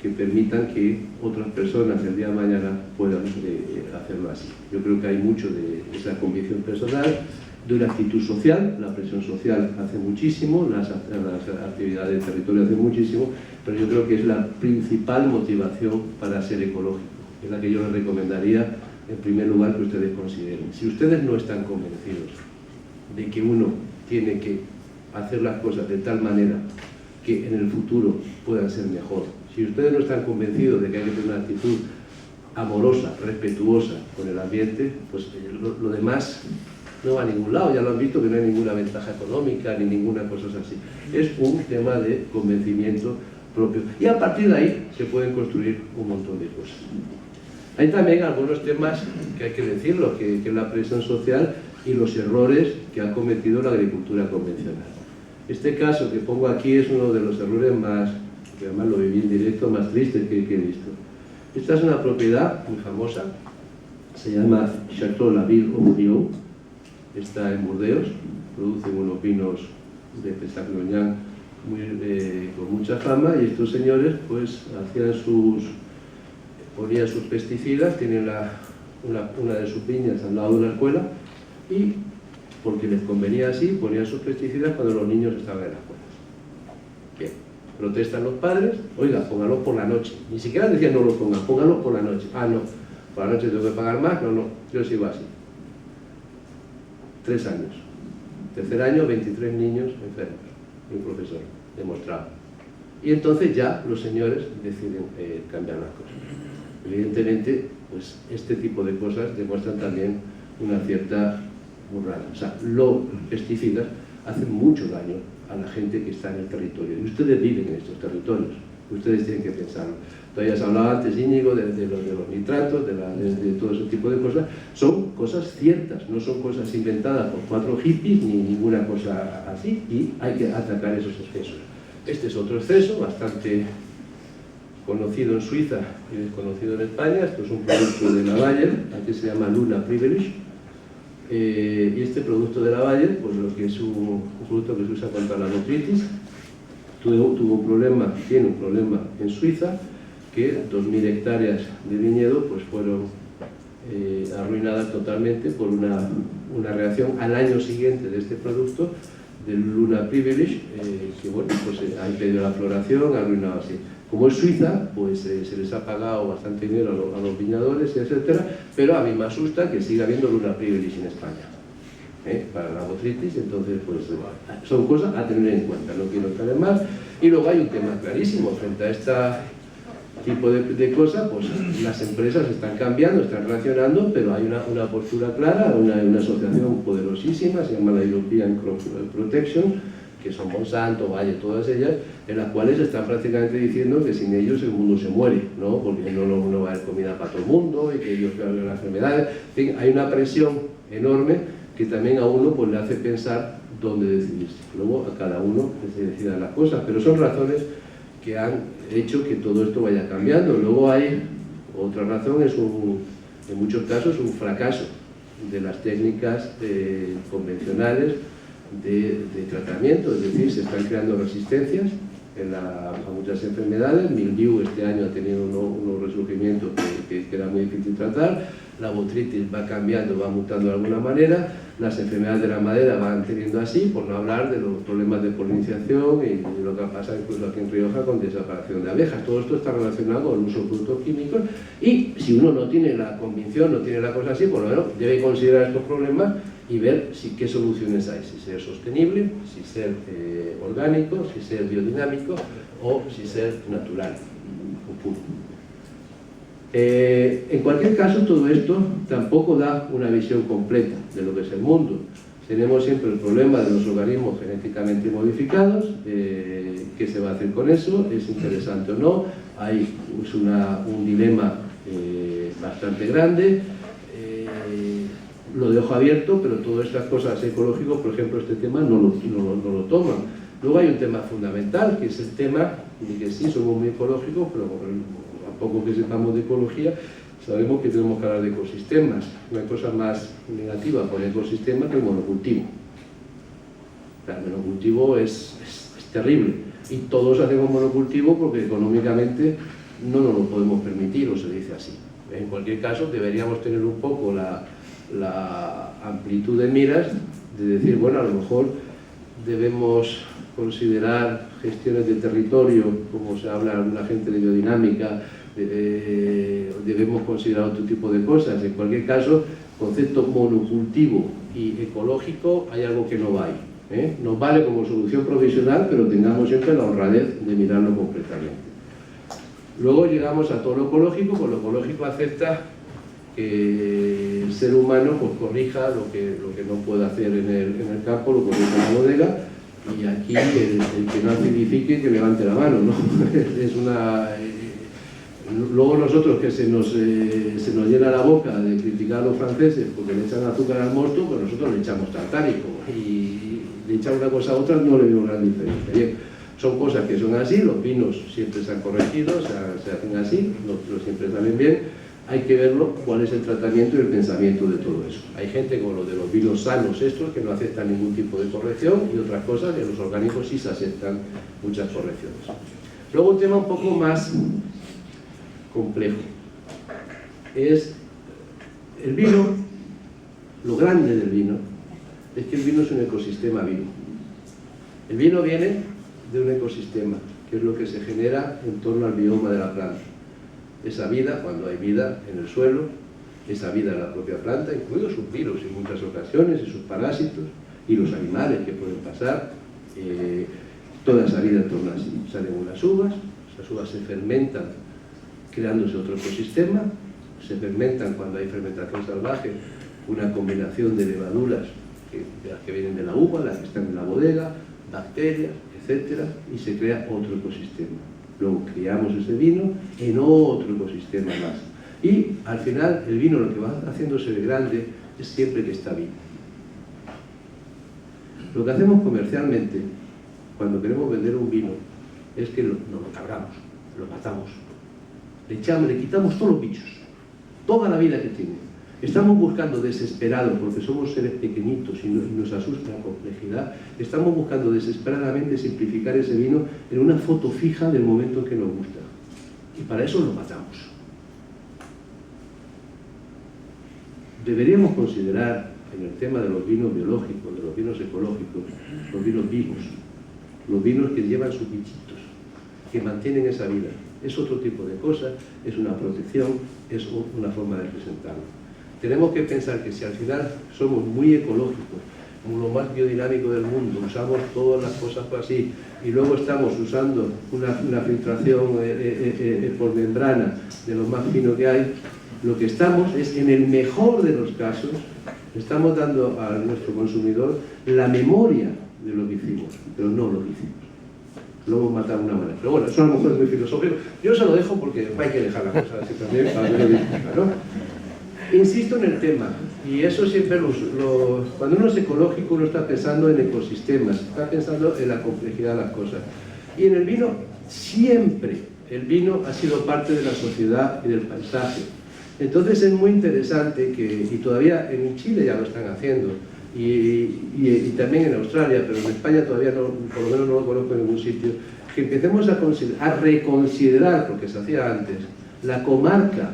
que permitan que otras personas el día de mañana puedan hacerlo así. Yo creo que hay mucho de esa convicción personal, de una actitud social. La presión social hace muchísimo, las actividades de territorio hacen muchísimo, pero yo creo que es la principal motivación para ser ecológico, es la que yo les recomendaría en primer lugar que ustedes consideren. Si ustedes no están convencidos de que uno tiene que hacer las cosas de tal manera que en el futuro puedan ser mejor, si ustedes no están convencidos de que hay que tener una actitud amorosa, respetuosa con el ambiente, pues lo demás no va a ningún lado, ya lo han visto que no hay ninguna ventaja económica ni ninguna cosa así. Es un tema de convencimiento propio. Y a partir de ahí se pueden construir un montón de cosas. Hay también algunos temas que hay que decirlo, que es la presión social y los errores que ha cometido la agricultura convencional. Este caso que pongo aquí es uno de los errores más, que además lo viví en directo, más tristes que he visto. Esta es una propiedad muy famosa, se llama Château La Ville-au-Brion, está en Burdeos, producen unos vinos de Pessac-Lognan con mucha fama, y estos señores pues ponían sus pesticidas, tienen una de sus viñas al lado de una escuela, y porque les convenía así, ponían sus pesticidas cuando los niños estaban en las escuelas. Bien, protestan los padres, oiga, pónganlos por la noche. Ni siquiera decían no los pongan, pónganlos por la noche. Ah, no, por la noche tengo que pagar más, no, yo sigo así. 3 años. Tercer año, 23 niños enfermos, y un profesor, demostrado. Y entonces ya los señores deciden cambiar las cosas. Evidentemente, pues este tipo de cosas demuestran también una cierta burrada. O sea, los pesticidas hacen mucho daño a la gente que está en el territorio. Y ustedes viven en estos territorios, ustedes tienen que pensarlo. Todavía se hablaba antes, Íñigo, de los nitratos, de todo ese tipo de cosas. Son cosas ciertas, no son cosas inventadas por 4 hippies ni ninguna cosa así, y hay que atacar esos excesos. Este es otro exceso, bastante conocido en Suiza y desconocido en España. Esto es un producto de la Bayer, aquí se llama Luna Privilege. Y este producto de la Bayer, pues lo que es un producto que se usa contra la botritis, tiene un problema en Suiza, que 2.000 hectáreas de viñedo pues fueron arruinadas totalmente por una reacción al año siguiente de este producto, del Luna Privilege, que bueno, pues ha impedido la floración, ha arruinado así. Como es Suiza, pues se les ha pagado bastante dinero a los viñadores, etcétera, pero a mí me asusta que siga habiendo Luna Privilege en España, para la botritis. Entonces pues son cosas a tener en cuenta, no quiero entrar en más. Y luego hay un tema clarísimo, frente a este tipo de cosas, pues las empresas están cambiando, están reaccionando, pero hay una postura clara, una asociación poderosísima, se llama la European Crop Protection, que son Monsanto, Bayer, todas ellas, en las cuales están prácticamente diciendo que sin ellos el mundo se muere, ¿no? Porque no va a haber comida para todo el mundo y que ellos crean las enfermedades. En fin, hay una presión enorme que también a uno pues, le hace pensar dónde decidirse. Luego a cada uno que se decida las cosas, pero son razones que han hecho que todo esto vaya cambiando. Luego hay otra razón, en muchos casos un fracaso de las técnicas convencionales de tratamiento, es decir, se están creando resistencias a muchas enfermedades. Mildiu este año ha tenido unos resurgimientos que era muy difícil tratar, la botritis va cambiando, va mutando de alguna manera, las enfermedades de la madera van teniendo así, por no hablar de los problemas de polinización y de lo que pasa incluso aquí en Rioja con desaparición de abejas. Todo esto está relacionado con el uso de productos químicos, y si uno no tiene la convicción, no tiene la cosa así, por lo menos debe considerar estos problemas y ver qué soluciones hay, si ser sostenible, si ser orgánico, si ser biodinámico o si ser natural. En cualquier caso, todo esto tampoco da una visión completa de lo que es el mundo. Tenemos siempre el problema de los organismos genéticamente modificados, qué se va a hacer con eso, es interesante o no, hay un dilema bastante grande. Lo dejo abierto, pero todas estas cosas ecológicas, por ejemplo, este tema no lo toman. Luego hay un tema fundamental, que es el tema de que sí somos muy ecológicos, pero a poco que sepamos de ecología, sabemos que tenemos que hablar de ecosistemas. No hay cosa más negativa por el ecosistema que el monocultivo. El monocultivo es terrible, y todos hacemos monocultivo porque económicamente no nos lo podemos permitir, o se dice así. En cualquier caso, deberíamos tener un poco la amplitud de miras de decir, bueno, a lo mejor debemos considerar gestiones de territorio, como se habla la gente de biodinámica, debemos considerar otro tipo de cosas. En cualquier caso, concepto monocultivo y ecológico, hay algo que no va ahí, Nos vale como solución provisional, pero tengamos siempre la honradez de mirarlo concretamente. Luego llegamos a todo lo ecológico, pues lo ecológico acepta que el ser humano pues corrija lo que no puede hacer en el campo, lo corrija en la bodega, y aquí el que no acidifique que levante la mano, ¿no? Es una... luego nosotros que se nos llena la boca de criticar a los franceses porque le echan azúcar al mosto, pues nosotros le echamos tartárico, y le echar una cosa a otra no le veo gran diferencia. Bien, son cosas que son así, los vinos siempre se han corregido, se hacen así, no siempre salen bien. Hay que verlo, cuál es el tratamiento y el pensamiento de todo eso. Hay gente como lo de los vinos sanos estos, que no aceptan ningún tipo de corrección, y otras cosas que los orgánicos sí se aceptan muchas correcciones. Luego un tema un poco más complejo es el vino. Lo grande del vino es que el vino es un ecosistema vivo. El vino viene de un ecosistema, que es lo que se genera en torno al bioma de la planta. Esa vida, cuando hay vida en el suelo, esa vida en la propia planta, incluidos sus virus en muchas ocasiones, y sus parásitos, y los animales que pueden pasar, toda esa vida en torno a sí. Salen unas uvas, esas uvas se fermentan creándose otro ecosistema, se fermentan cuando hay fermentación salvaje, una combinación de levaduras de las que vienen de la uva, las que están en la bodega, bacterias, etcétera, y se crea otro ecosistema. Luego criamos ese vino en otro ecosistema más. Y al final el vino lo que va haciéndose de grande es siempre que está vivo. Lo que hacemos comercialmente, cuando queremos vender un vino, es que nos lo cargamos, lo matamos. Le quitamos todos los bichos, toda la vida que tiene. Estamos buscando desesperados, porque somos seres pequeñitos y nos asusta la complejidad, estamos buscando desesperadamente simplificar ese vino en una foto fija del momento en que nos gusta. Y para eso lo matamos. Deberíamos considerar, en el tema de los vinos biológicos, de los vinos ecológicos, los vinos vivos, los vinos que llevan sus bichitos, que mantienen esa vida. Es otro tipo de cosa, es una protección, es una forma de presentarlo. Tenemos que pensar que si al final somos muy ecológicos, como lo más biodinámico del mundo, usamos todas las cosas así, y luego estamos usando una filtración por membrana de lo más fino que hay, lo que estamos es, en el mejor de los casos, estamos dando a nuestro consumidor la memoria de lo que hicimos, pero no lo que hicimos. Lo hemos matado de una manera. Pero bueno, eso a lo mejor es muy filosófico. Yo se lo dejo porque hay que dejar las cosas así también para ver ¿no? Insisto en el tema, y eso siempre cuando uno es ecológico uno está pensando en ecosistemas, está pensando en la complejidad de las cosas. Y en el vino, siempre el vino ha sido parte de la sociedad y del paisaje. Entonces es muy interesante que, y todavía en Chile ya lo están haciendo, y también en Australia, pero en España todavía no, por lo menos no lo conozco en ningún sitio, que empecemos a reconsiderar, porque se hacía antes, la comarca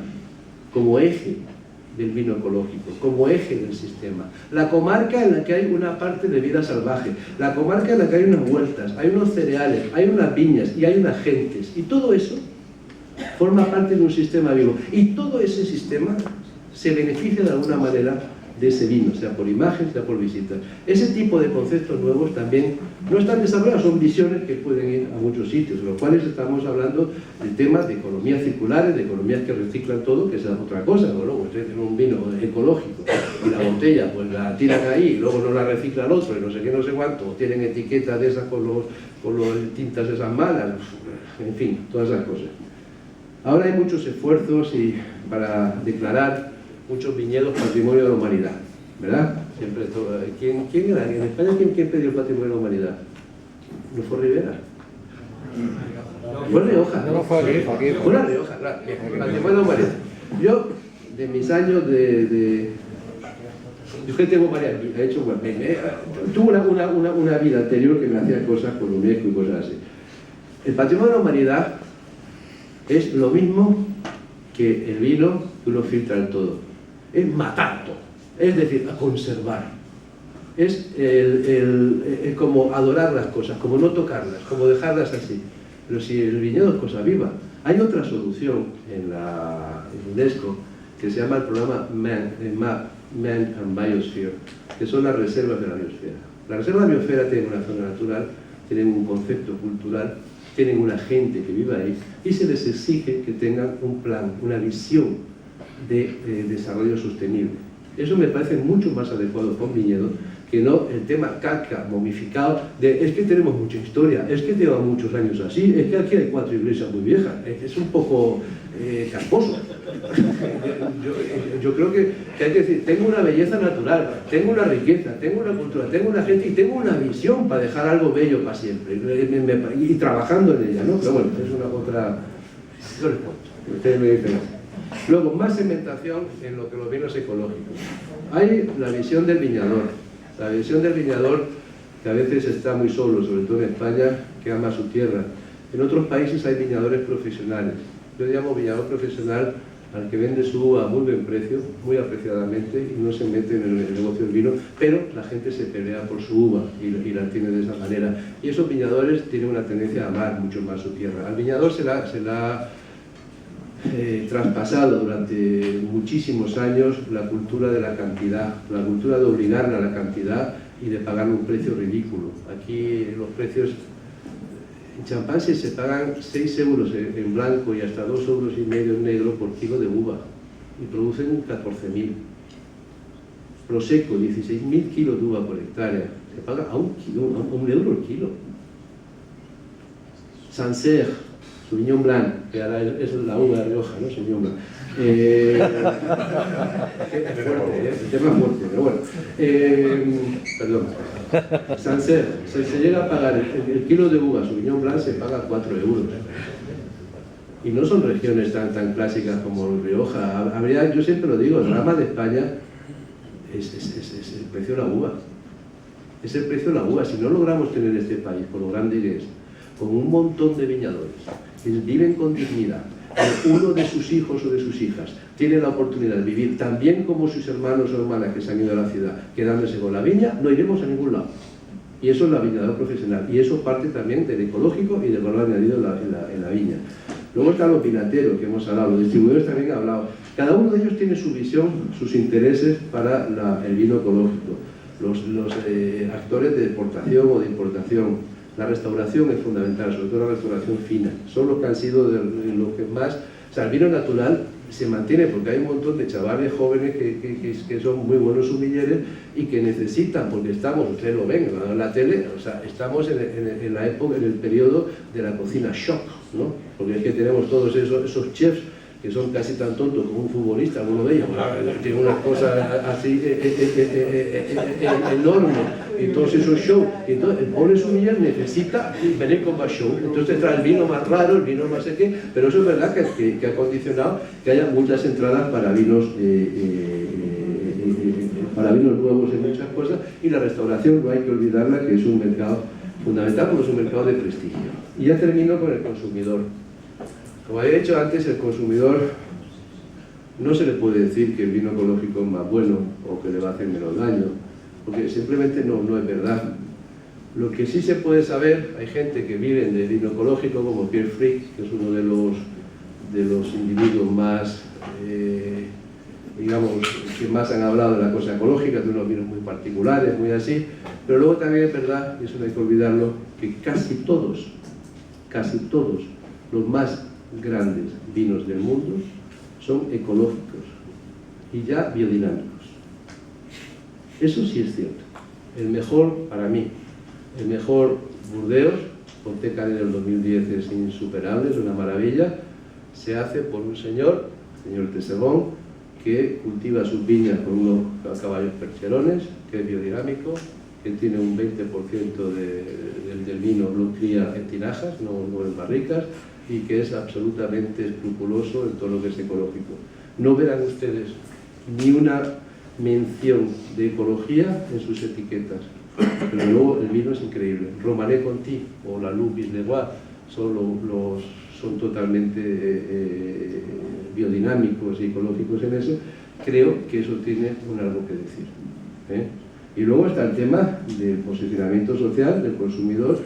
como eje del vino ecológico, como eje del sistema. La comarca en la que hay una parte de vida salvaje, la comarca en la que hay unas huertas, hay unos cereales, hay unas viñas y hay unas gentes, y todo eso forma parte de un sistema vivo, y todo ese sistema se beneficia de alguna manera de ese vino, sea por imagen, sea por visitas. Ese tipo de conceptos nuevos también no están desarrollados, son visiones que pueden ir a muchos sitios, en los cuales estamos hablando de temas de economías circulares, de economías que reciclan todo, que es otra cosa. Luego ustedes tienen un vino ecológico y la botella pues la tiran ahí y luego no la recicla el otro y no sé qué, no sé cuánto, o tienen etiquetas de esas con los tintas esas malas, en fin, todas esas cosas. Ahora hay muchos esfuerzos para declarar muchos viñedos patrimonio de la humanidad, ¿verdad? Siempre todo. ¿Quién era? ¿En España quién pidió el patrimonio de la humanidad? ¿No fue Rivera? Fue Rioja. No, fue aquí. Fue la Rioja, claro. Patrimonio de la humanidad. Yo, de mis años yo que tengo varias vidas, he hecho, tuve una vida anterior que me hacía cosas con UNESCO y cosas así. El patrimonio de la humanidad es lo mismo que el vino que uno filtra en todo. Es matar todo, es decir, a conservar. Es como adorar las cosas, como no tocarlas, como dejarlas así. Pero si el viñedo es cosa viva. Hay otra solución en UNESCO que se llama el programa Man and Biosphere, que son las reservas de la biosfera. Las reservas de la biosfera tienen una zona natural, tienen un concepto cultural, tienen una gente que vive ahí y se les exige que tengan un plan, una visión de desarrollo sostenible. Eso me parece mucho más adecuado con viñedo que no el tema calca, momificado, de es que tenemos mucha historia, es que lleva muchos años así, es que aquí hay 4 iglesias muy viejas, es un poco casposo. Yo creo que hay que decir, tengo una belleza natural, tengo una riqueza, tengo una cultura, tengo una gente y tengo una visión para dejar algo bello para siempre, y trabajando en ella, ¿no? Pero bueno, es una otra... Yo les cuento, ustedes me dicen así. Luego, más segmentación en lo que los vinos ecológicos. Hay la visión del viñador. La visión del viñador, que a veces está muy solo, sobre todo en España, que ama su tierra. En otros países hay viñadores profesionales. Yo llamo viñador profesional al que vende su uva a muy buen precio, muy apreciadamente, y no se mete en el negocio del vino, pero la gente se pelea por su uva y la tiene de esa manera. Y esos viñadores tienen una tendencia a amar mucho más su tierra. Al viñador se la ha traspasado durante muchísimos años la cultura de la cantidad, la cultura de obligarle a la cantidad y de pagar un precio ridículo. Aquí los precios en champán se pagan 6 euros en blanco y hasta 2,5 euros en negro por kilo de uva y producen 14.000. Prosecco, 16.000 kilos de uva por hectárea, se paga a un euro el kilo. Sancerre, Sauvignon Blanc, que ahora es la uva de Rioja, ¿no? Sauvignon Blanc. Es fuerte, el tema es fuerte, pero bueno. Perdón. Sancerre, se llega a pagar el kilo de uva Sauvignon Blanc se paga 4 euros. Y no son regiones tan clásicas como Rioja. Yo siempre lo digo, el drama de España es el precio de la uva. Es el precio de la uva. Si no logramos tener este país, por lo grande que es, con un montón de viñadores que viven con dignidad, uno de sus hijos o de sus hijas tiene la oportunidad de vivir tan bien como sus hermanos o hermanas que se han ido a la ciudad, quedándose con la viña, no iremos a ningún lado. Y eso es la viñador profesional. Y eso parte también del ecológico y del valor añadido en la viña. Luego están los vinateros, que hemos hablado, los distribuidores también han hablado. Cada uno de ellos tiene su visión, sus intereses para el vino ecológico. Los actores de exportación o de importación. La restauración es fundamental, sobre todo la restauración fina. Son los que han sido de lo que más... O sea, el vino natural se mantiene porque hay un montón de chavales jóvenes que son muy buenos sumilleres y que necesitan, porque estamos, ustedes lo ven en la tele, o sea, estamos en la época, en el periodo de la cocina shock, ¿no? Porque es que tenemos todos esos chefs que son casi tan tontos como un futbolista, alguno de ellos, tiene unas cosas así enormes, y todos esos shows, y entonces el pobre sumiller necesita venir con más show, entonces trae el vino más raro, el vino más sé qué, pero eso es verdad que ha condicionado que haya muchas entradas para vinos nuevos en muchas cosas, y la restauración no hay que olvidarla, que es un mercado fundamental, porque es un mercado de prestigio. Y ya termino con el consumidor. Como había dicho antes, el consumidor no se le puede decir que el vino ecológico es más bueno o que le va a hacer menos daño, porque simplemente no es verdad. Lo que sí se puede saber, hay gente que vive de vino ecológico, como Pierre Frick, que es uno de los individuos más, digamos, que más han hablado de la cosa ecológica, de unos vinos muy particulares, muy así, pero luego también es verdad, y eso no hay que olvidarlo, que casi todos los más grandes vinos del mundo son ecológicos y ya biodinámicos. Eso sí es cierto. El mejor, para mí, el mejor Burdeos, Pontet-Canet del 2010 es insuperable, es una maravilla, se hace por un señor Tesserón, que cultiva sus viñas con unos caballos percherones, que es biodinámico, que tiene un 20% del vino lo cría en tinajas, no en barricas, y que es absolutamente escrupuloso en todo lo que es ecológico. No verán ustedes ni una mención de ecología en sus etiquetas, pero luego el vino es increíble. Romanée Conti o la Loup Bisleroy son totalmente biodinámicos y ecológicos en eso. Creo que eso tiene algo que decir. Y luego está el tema del posicionamiento social del consumidor.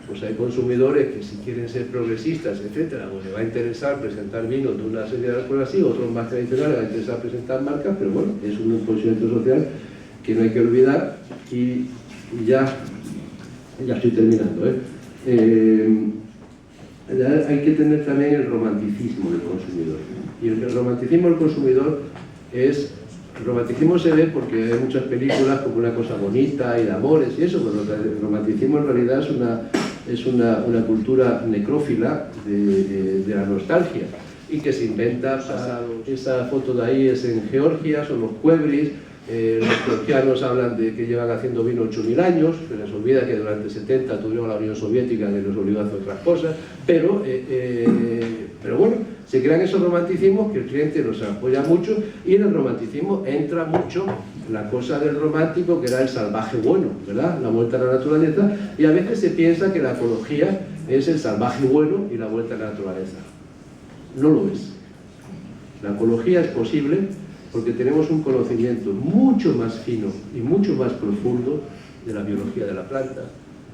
Pues hay consumidores que si quieren ser progresistas, etcétera, pues les va a interesar presentar vinos de una serie de cosas así, otros más tradicionales les va a interesar presentar marcas, pero bueno, es un posicionamiento social que no hay que olvidar. Y ya estoy terminando. hay que tener también el romanticismo del consumidor. Y el romanticismo del consumidor es... El romanticismo se ve porque hay muchas películas como una cosa bonita y de amores y eso, pero el romanticismo en realidad es una cultura necrófila de la nostalgia, y que se inventa pasados. Esa foto de ahí es en Georgia, son los cuebris. Los georgianos hablan de que llevan haciendo vino 8.000 años, se les olvida que durante 70 tuvieron la Unión Soviética que los obligó a hacer otras cosas, pero bueno, se crean esos romanticismos que el cliente los apoya mucho, y en el romanticismo entra mucho la cosa del romántico, que era el salvaje bueno, ¿verdad? La vuelta a la naturaleza, y a veces se piensa que la ecología es el salvaje bueno y la vuelta a la naturaleza. No lo es. La ecología es posible porque tenemos un conocimiento mucho más fino y mucho más profundo de la biología de la planta,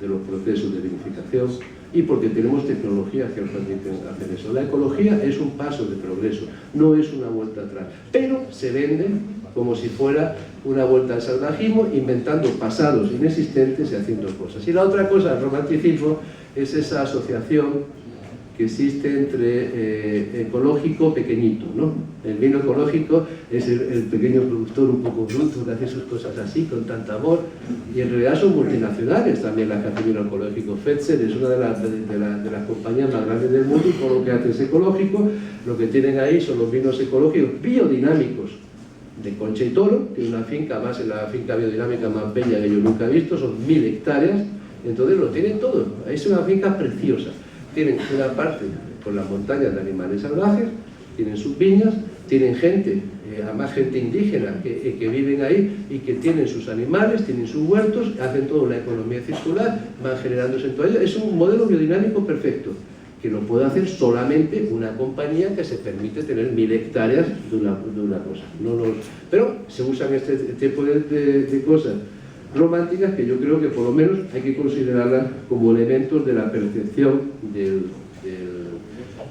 de los procesos de vinificación, y porque tenemos tecnologías que nos permiten hacer eso. La ecología es un paso de progreso, no es una vuelta atrás, pero se vende como si fuera una vuelta al salvajismo, inventando pasados inexistentes y haciendo cosas. Y la otra cosa, el romanticismo, es esa asociación que existe entre ecológico pequeñito, ¿no? El vino ecológico es el pequeño productor un poco bruto que hace sus cosas así, con tanto amor, y en realidad son multinacionales también las que hacen vino ecológico. Fetzer es una de las compañías más grandes del mundo, y todo lo que hace es ecológico. Lo que tienen ahí son los vinos ecológicos biodinámicos de Concha y Toro, que es una finca, más en la finca biodinámica más bella que yo nunca he visto, son 1000 hectáreas, entonces lo tienen todo. Es una finca preciosa. Tienen una parte con las montañas de animales salvajes, tienen sus viñas, tienen gente, además gente indígena que viven ahí y que tienen sus animales, tienen sus huertos, hacen toda una economía circular, van generándose en todo ello. Es un modelo biodinámico perfecto, que lo puede hacer solamente una compañía que se permite tener 1000 hectáreas de una cosa. Pero se usan este tipo de cosas románticas que yo creo que por lo menos hay que considerarlas como elementos de la percepción del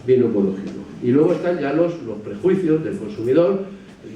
vino ecológico. Y luego están ya los prejuicios del consumidor.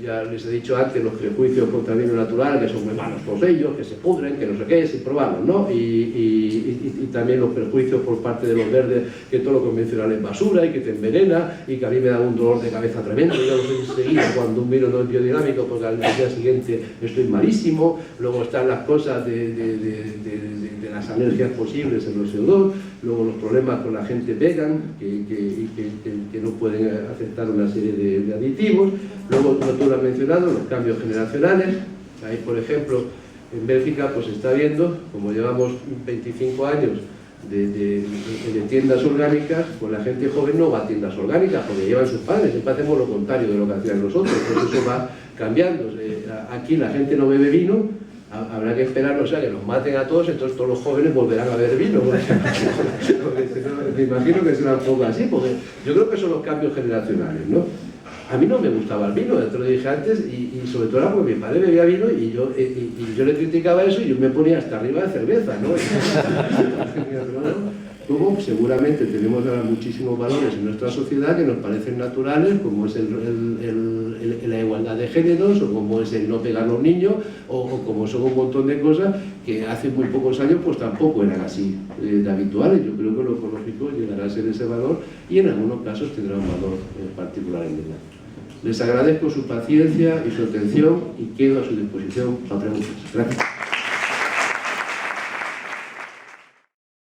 Ya les he dicho antes los prejuicios contra el vino natural, que son muy malos por ellos, que se pudren, que no sé qué, sin probarlos, ¿no? Y también los prejuicios por parte de los verdes, que todo lo convencional es basura y que te envenena, y que a mí me da un dolor de cabeza tremendo. Yo lo sé enseguida cuando un vino no es biodinámico, porque al día siguiente estoy malísimo. Luego están las cosas de las alergias posibles en los CO2, luego los problemas con la gente vegan, que no pueden aceptar una serie de aditivos. Luego, como tú lo has mencionado, los cambios generacionales. Ahí, por ejemplo, en Bélgica pues se está viendo, como llevamos 25 años de tiendas orgánicas, pues la gente joven no va a tiendas orgánicas porque llevan sus padres. Siempre hacemos lo contrario de lo que hacían nosotros, pues eso va cambiando. Aquí la gente no bebe vino, habrá que esperar, o sea, que los maten a todos, entonces todos los jóvenes volverán a beber vino. Me imagino que será un poco así, porque yo creo que son los cambios generacionales, ¿no? A mí no me gustaba el vino, te lo dije antes, y sobre todo era porque mi padre bebía vino y yo le criticaba eso y yo me ponía hasta arriba de cerveza, ¿no? Luego, seguramente tenemos ahora muchísimos valores en nuestra sociedad que nos parecen naturales, como es la igualdad de géneros, o como es el no pegar a los niños, o como son un montón de cosas que hace muy pocos años pues tampoco eran así de habituales. Yo creo que lo ecológico llegará a ser ese valor y en algunos casos tendrá un valor particular en ella. Les agradezco su paciencia y su atención y quedo a su disposición para preguntas. Gracias.